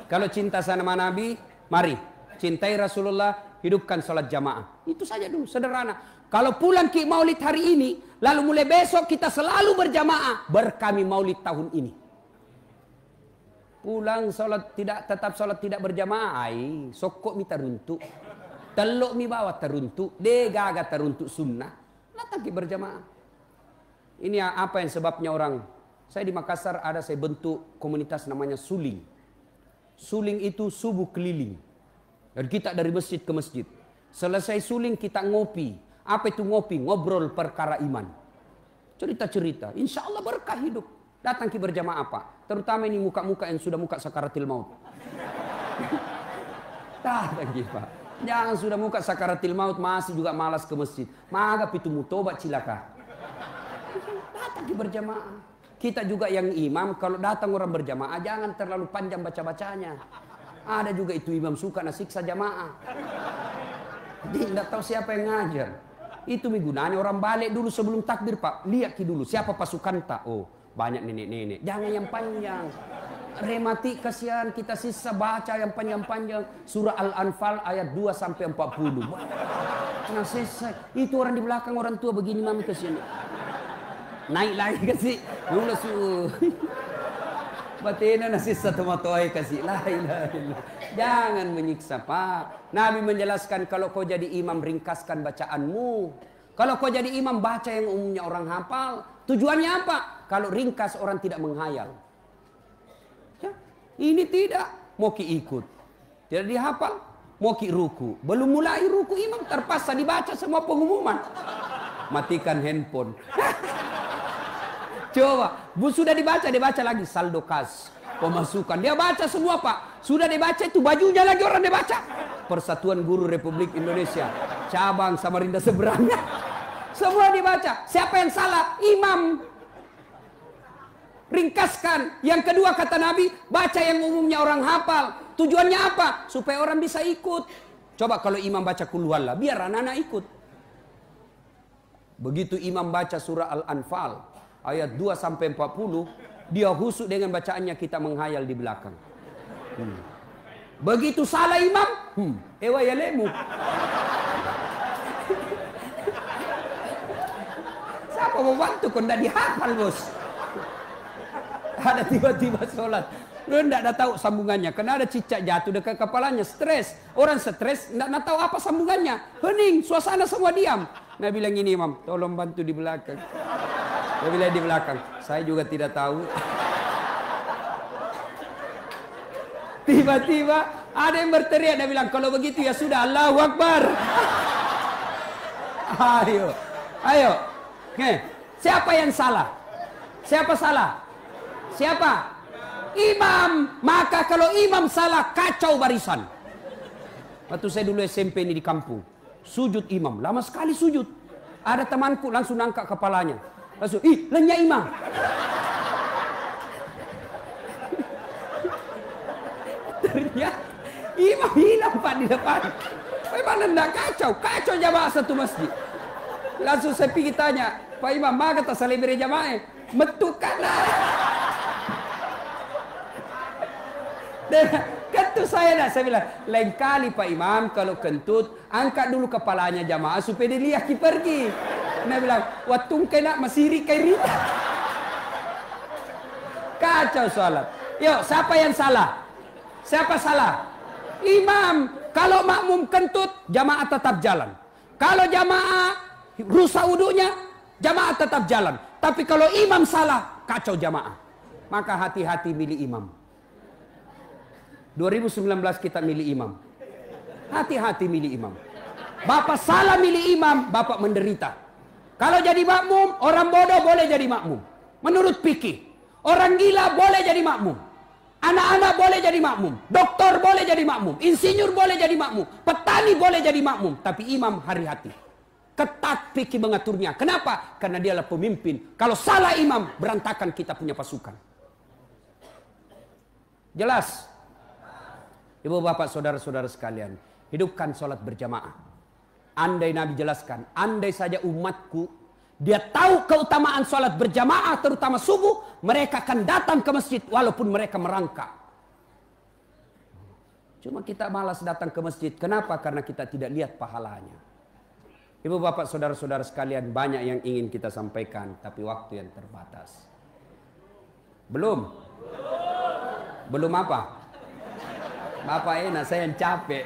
kalau cinta sama Nabi, mari cintai Rasulullah, hidupkan sholat jamaah. Itu saja dulu, sederhana. Kalau pulang Ki Maulid hari ini, lalu mulai besok kita selalu berjamaah, berkami Maulid tahun ini. Pulang sholat tetap sholat tidak berjamaah, ai sokok mi teruntuk, telok mi bawa teruntuk, degaga teruntuk sunnah, datang Ki berjamaah. Ini apa yang sebabnya orang, saya di Makassar ada saya bentuk komunitas namanya Suling. Suling itu subuh keliling. Dan kita dari masjid ke masjid. Selesai suling kita ngopi. Apa itu ngopi? Ngobrol perkara iman. Cerita-cerita. Insya Allah berkah hidup. Datang Ki berjamaah Pak. Terutama ini muka-muka yang sudah muka sakaratil maut. Datang Ki Pak. Jangan sudah muka sakaratil maut masih juga malas ke masjid. Maga pitu mutobat cilaka. Datang Ki berjamaah. Kita juga yang imam kalau datang orang berjamaah jangan terlalu panjang baca-bacanya. Ada juga itu imam suka nasiksa jamaah. Dia tidak tahu siapa yang ngajar. Itu gunanya orang balik dulu sebelum takbir Pak. Lihat Ki dulu siapa pasukan tak. Oh banyak nenek-nenek. Jangan yang panjang. Remati kasihan kita sisa baca yang panjang-panjang. Surah Al-Anfal ayat 2 sampai 40. Nah selesai. Itu orang di belakang orang tua begini mami kesini. Naik lagi kasih. Mula suruh. Batina nasi satu matoy kasih. La ilaha illallah. Jangan menyiksa Pak. Nabi menjelaskan kalau kau jadi imam ringkaskan bacaanmu. Kalau kau jadi imam baca yang umumnya orang hafal. Tujuannya apa? Kalau ringkas orang tidak menghayal. Ya, ini tidak. Mau ki ikut. Tidak dihafal. Mau ki ruku. Belum mulai ruku imam terpaksa dibaca semua pengumuman. Matikan handphone. Coba, sudah dibaca lagi saldo kas, pemasukan. Dia baca semua Pak. Sudah dibaca itu bajunya lagi orang dia baca. Persatuan Guru Republik Indonesia, cabang Samarinda seberang. Semua dibaca. Siapa yang salah? Imam. Ringkaskan. Yang kedua kata Nabi, baca yang umumnya orang hafal. Tujuannya apa? Supaya orang bisa ikut. Coba kalau imam baca Qul huwallah, biar anak-anak ikut. Begitu imam baca surah Al-Anfal ayat 2 sampai 40, dia husuk dengan bacaannya kita menghayal di belakang. Begitu salah imam, ewa ya lemu. Siapa mau bantu kau tidak dihafal bos. Ada tiba-tiba sholat. Lu tidak tahu sambungannya. Karena ada cicak jatuh dekat kepalanya. Stres. Orang stres tidak tahu apa sambungannya. Hening. Suasana semua diam. Nah bilang ini imam. Tolong bantu di belakang. Dia bilang di belakang. Saya juga tidak tahu. Tiba-tiba ada yang berteriak. Dia bilang kalau begitu ya sudah. Allahu Akbar. Ayo. Ayo. Siapa yang salah? Siapa salah? Siapa? Imam. Maka kalau imam salah, kacau barisan. Waktu saya dulu SMP ini di kampung, sujud imam, lama sekali sujud. Ada temanku langsung angkat kepalanya, langsung, lenyap imam. Ternyata imam hilang Pak di depan. Bagaimana tidak kacau? Kacau jamaah satu masjid. Langsung saya pergi tanya, Pak Imam, maka tak saling beri jamaah? Metukan kentut saya bilang, lain kali Pak Imam kalau kentut angkat dulu kepalanya jamaah supaya dia lihat pergi. Dia bilang, watung kena masiri kairita. Kacau salat. Yuk, siapa yang salah? Siapa salah? Imam. Kalau makmum kentut, jamaah tetap jalan. Kalau jamaah rusak wudunya, jamaah tetap jalan. Tapi kalau imam salah, kacau jamaah. Maka hati-hati milih imam. 2019 kita milih imam. Hati-hati milih imam. Bapak salah milih imam, Bapak menderita. Kalau jadi makmum, orang bodoh boleh jadi makmum. Menurut fikih. Orang gila boleh jadi makmum. Anak-anak boleh jadi makmum. Doktor boleh jadi makmum. Insinyur boleh jadi makmum. Petani boleh jadi makmum. Tapi imam hari-hati. Ketat fikih mengaturnya. Kenapa? Karena dialah pemimpin. Kalau salah imam, berantakan kita punya pasukan. Jelas? Ibu bapak saudara-saudara sekalian, hidupkan sholat berjamaah. Andai Nabi jelaskan, andai saja umatku dia tahu keutamaan sholat berjamaah terutama subuh, mereka akan datang ke masjid walaupun mereka merangkak. Cuma kita malas datang ke masjid. Kenapa? Karena kita tidak lihat pahalanya. Ibu bapak saudara-saudara sekalian, banyak yang ingin kita sampaikan, tapi waktu yang terbatas. Belum? Belum apa? Bapak enak, saya yang capek.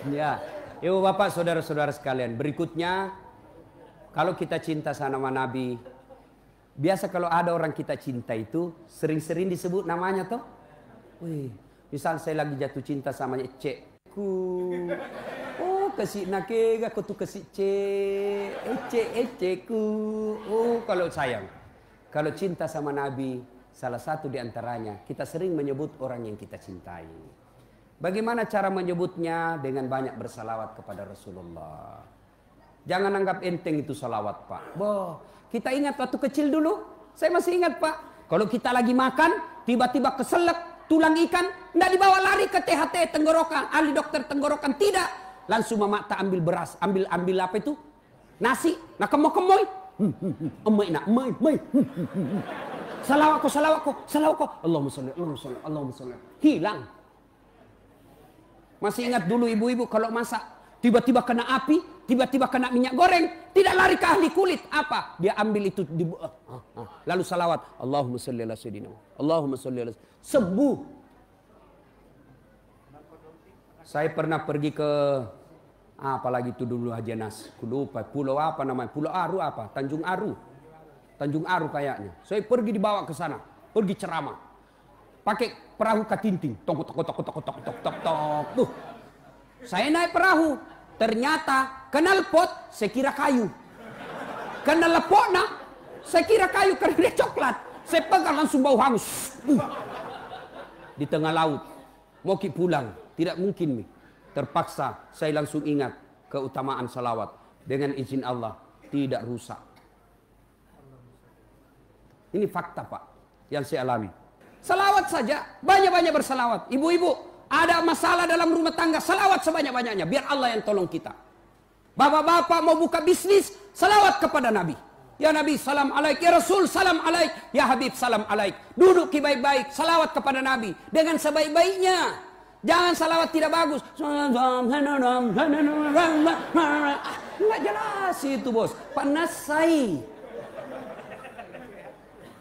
Ya, ibu bapak saudara-saudara sekalian, berikutnya, kalau kita cinta sama Nabi, biasa kalau ada orang kita cinta itu sering-sering disebut namanya toh. Wih, misal saya lagi jatuh cinta sama Ecekku. Oh, kasih nakega aku tuh kasih Ecekku. Oh, kalau sayang. Kalau cinta sama Nabi, salah satu di antaranya kita sering menyebut orang yang kita cintai. Bagaimana cara menyebutnya? Dengan banyak bersalawat kepada Rasulullah. Jangan anggap enteng itu salawat, Pak. Boh, kita ingat waktu kecil dulu. Saya masih ingat, Pak. Kalau kita lagi makan, tiba-tiba keselak, tulang ikan, tidak dibawa lari ke THT tenggorokan, ahli dokter tenggorokan, tidak. Langsung mama tak ambil beras, ambil apa itu? Nasi. Nah kemoy. Emai nak, emai. Salawatku. Allahumma sholli. Hilang. Masih ingat dulu ibu-ibu kalau masak, tiba-tiba kena api, tiba-tiba kena minyak goreng, tidak lari ke ahli kulit. Apa? Dia ambil itu, lalu salawat. Allahumma sholli ala sayyidina. Allahumma sholli ala sayyidina. Sembuh. Saya pernah pergi ke apalagi itu dulu Haji Nas, lupa pulau apa namanya, Pulau Aru apa, Tanjung Aru kayaknya. Saya pergi dibawa ke sana, pergi ceramah, pakai perahu katinting, tok. Saya naik perahu, ternyata kenal pot, saya kira kayu, kenal lepokna, saya kira kayu karena dia coklat. Saya pegang langsung bau hangus, di tengah laut, mau pulang, tidak mungkin nih. Terpaksa saya langsung ingat keutamaan salawat. Dengan izin Allah tidak rusak. Ini fakta Pak yang saya alami. Salawat saja, banyak-banyak bersalawat. Ibu-ibu ada masalah dalam rumah tangga, salawat sebanyak-banyaknya. Biar Allah yang tolong kita. Bapak-bapak mau buka bisnis, salawat kepada Nabi. Ya Nabi salam alaik, ya Rasul salam alaik, ya Habib salam alaik. Duduk baik-baik, salawat kepada Nabi dengan sebaik-baiknya. Jangan salawat tidak bagus. Nggak jelas itu bos. Panasai.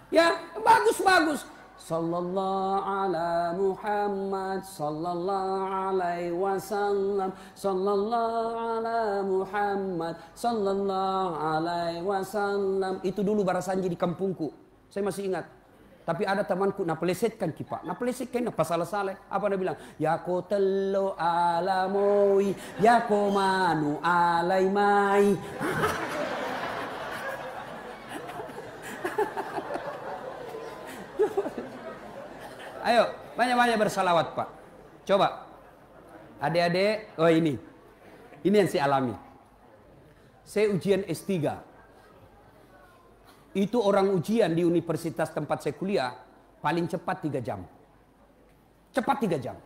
Ya bagus. Sallallahu ala Muhammad, sallallahu alaihi wasallam, sallallahu ala Muhammad, sallallahu alaihi wasallam. Itu dulu barasanji di kampungku. Saya masih ingat. Tapi ada temanku nak pelesetkan kipak, nak pelesetkan apa salah-salah. Apa dia bilang? Ya ko tello alamoi, ya ko manu alai mai. Ayo, banyak-banyak bersalawat Pak. Coba. Adik-adik, oh ini yang saya alami. Saya ujian S3. Itu orang ujian di universitas tempat saya kuliah paling cepat 3 jam. Cepat 3 jam.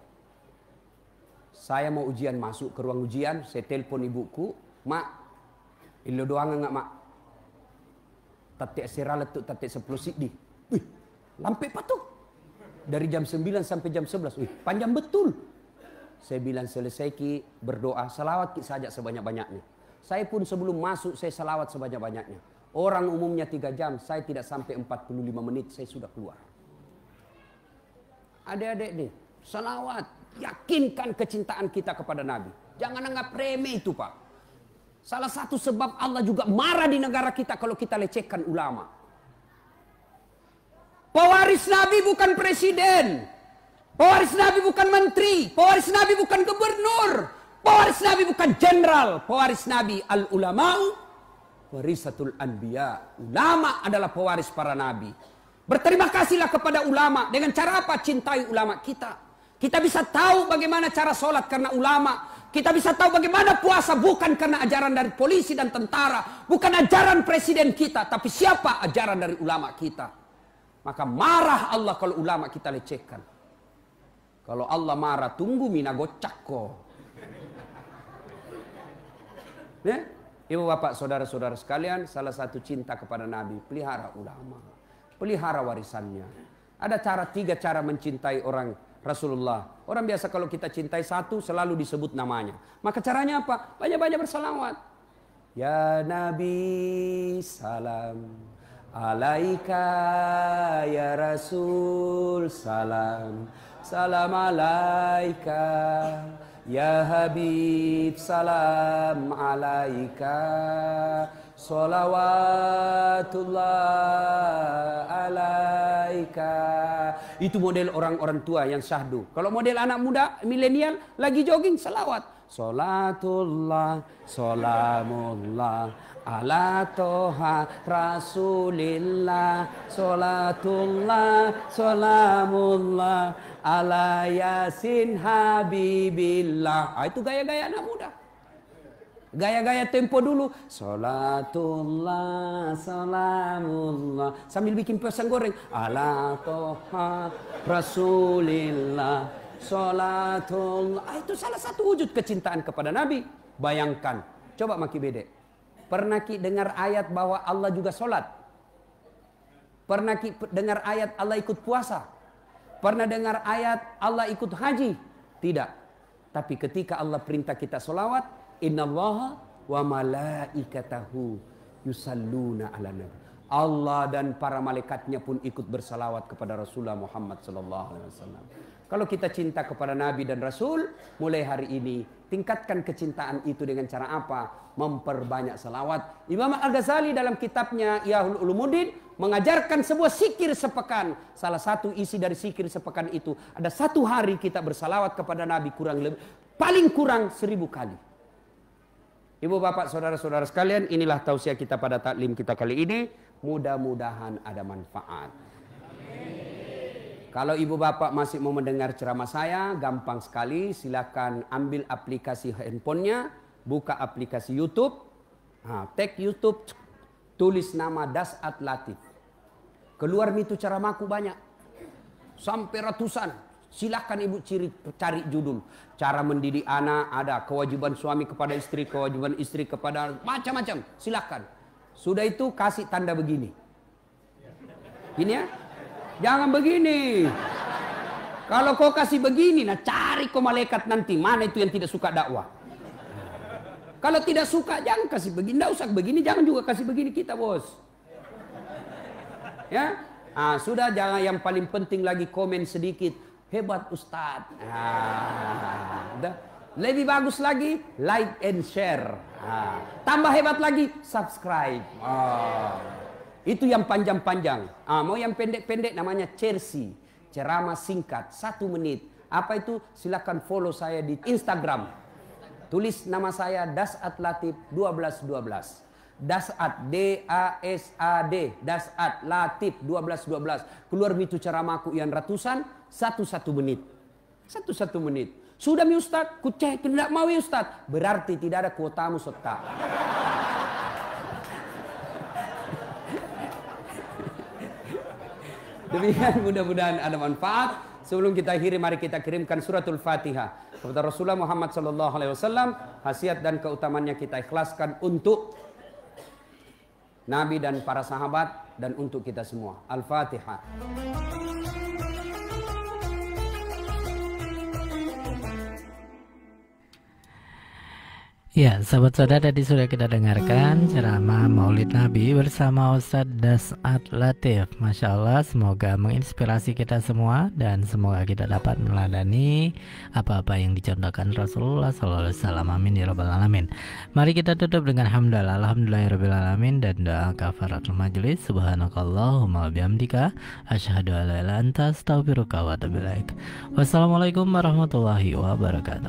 Saya mau ujian, masuk ke ruang ujian, saya telepon ibuku, "Mak, ilo doang enggak, Mak? Tatik siralet tu tatik 10 sikdi." Wih, lampe patuh. Dari jam 9 sampai jam 11. Wih, panjang betul. Saya bilang selesai ki berdoa, salawat ki saja sebanyak-banyaknya. Saya pun sebelum masuk saya salawat sebanyak-banyaknya. Orang umumnya 3 jam, saya tidak sampai 45 menit, saya sudah keluar. Adik-adik nih, salawat, yakinkan kecintaan kita kepada Nabi. Jangan anggap remeh itu Pak. Salah satu sebab Allah juga marah di negara kita kalau kita lecehkan ulama. Pewaris Nabi bukan presiden. Pewaris Nabi bukan menteri. Pewaris Nabi bukan gubernur. Pewaris Nabi bukan jenderal. Pewaris Nabi al-ulama'u warisatul anbiya. Ulama adalah pewaris para nabi. Berterima kasihlah kepada ulama. Dengan cara apa? Cintai ulama kita. Kita bisa tahu bagaimana cara sholat karena ulama. Kita bisa tahu bagaimana puasa bukan karena ajaran dari polisi dan tentara. Bukan ajaran presiden kita. Tapi siapa ajaran dari ulama kita. Maka marah Allah kalau ulama kita lecehkan. Kalau Allah marah, tunggu mina gocak kok. Ya? Ibu bapak saudara-saudara sekalian, salah satu cinta kepada Nabi, pelihara ulama, pelihara warisannya. Ada tiga cara mencintai orang Rasulullah. Orang biasa kalau kita cintai satu selalu disebut namanya. Maka caranya apa? Banyak-banyak bersalawat. Ya Nabi salam alaika, ya Rasul salam, salam alaika, ya Habib salam alaika, salawatullah alaika. Itu model orang-orang tua yang syahdu. Kalau model anak muda milenial lagi jogging salawat. Salatullah salamullah ala toha rasulillah, salatullah salamullah ala yasin habibillah. Itu gaya-gaya anak muda. Gaya-gaya tempo dulu. Salatullah salamullah sambil bikin pisang goreng. Ala toha rasulillah, salatullah. Itu salah satu wujud kecintaan kepada Nabi. Bayangkan, coba maki bedek. Pernah ki dengar ayat bahwa Allah juga sholat? Pernah ki dengar ayat Allah ikut puasa? Pernah dengar ayat Allah ikut haji? Tidak. Tapi ketika Allah perintah kita sholawat, innallaha wa malaikatahu yusalluna ala nabi. Allah dan para malaikatnya pun ikut bersalawat kepada Rasulullah Muhammad sallallahu alaihi wasallam. Kalau kita cinta kepada Nabi dan Rasul, mulai hari ini tingkatkan kecintaan itu dengan cara apa? Memperbanyak salawat. Imam Al-Ghazali dalam kitabnya Ihya'ul Ulumuddin mengajarkan sebuah zikir sepekan. Salah satu isi dari zikir sepekan itu, ada satu hari kita bersalawat kepada Nabi paling kurang 1000 kali. Ibu bapak saudara-saudara sekalian, inilah tausiah kita pada taklim kita kali ini. Mudah-mudahan ada manfaat. Kalau ibu bapak masih mau mendengar ceramah saya, gampang sekali. Silakan ambil aplikasi handphonenya, buka aplikasi YouTube, tag YouTube, tulis nama Das'at Latif. Keluar itu ceramaku banyak, sampai ratusan. Silakan ibu cari judul. Cara mendidik anak ada, kewajiban suami kepada istri, kewajiban istri kepada macam-macam. Silakan. Sudah itu kasih tanda begini. Ini ya. Jangan begini. Kalau kau kasih begini, nah cari kau malaikat nanti. Mana itu yang tidak suka dakwah. Kalau tidak suka, jangan kasih begini. Tidak usah begini, jangan juga kasih begini kita, bos. Ya, sudah. Jangan, yang paling penting lagi komen sedikit. Hebat Ustadz. Lebih bagus lagi, like and share. Tambah hebat lagi, subscribe. Itu yang panjang-panjang. Mau yang pendek-pendek namanya cersi. Ceramah singkat, 1 menit. Apa itu? Silakan follow saya di Instagram. Tulis nama saya Das'at Latif 1212. Das'at, D-A-S-A-D. Das'at Latif 1212. Keluar itu ceramahku yang ratusan, 1 menit. 1 menit. Sudah mi Ustaz? Ku cek, tidak mau ya Ustaz. Berarti tidak ada kuotamu Ustaz. Demikian, mudah-mudahan ada manfaat. Sebelum kita akhiri, mari kita kirimkan suratul Fatihah kepada Rasulullah Muhammad sallallahu alaihi wasallam. Khasiat dan keutamannya kita ikhlaskan untuk Nabi dan para sahabat dan untuk kita semua. Al-Fatihah. Ya, sahabat saudara, tadi sudah kita dengarkan ceramah Maulid Nabi bersama Ustadz Das'at Latif. Masya Allah, semoga menginspirasi kita semua dan semoga kita dapat meneladani apa-apa yang dicontohkan Rasulullah SAW. Amin ya rabbal alamin. Mari kita tutup dengan hamdalah, alhamdulillahirabbil alamin, dan doa kafaratul majelis. Subhanakallahumma bihamdika asyhadu an la ilaha illa anta astaghfiruka wa atubu ilaik. Wassalamualaikum warahmatullahi wabarakatuh.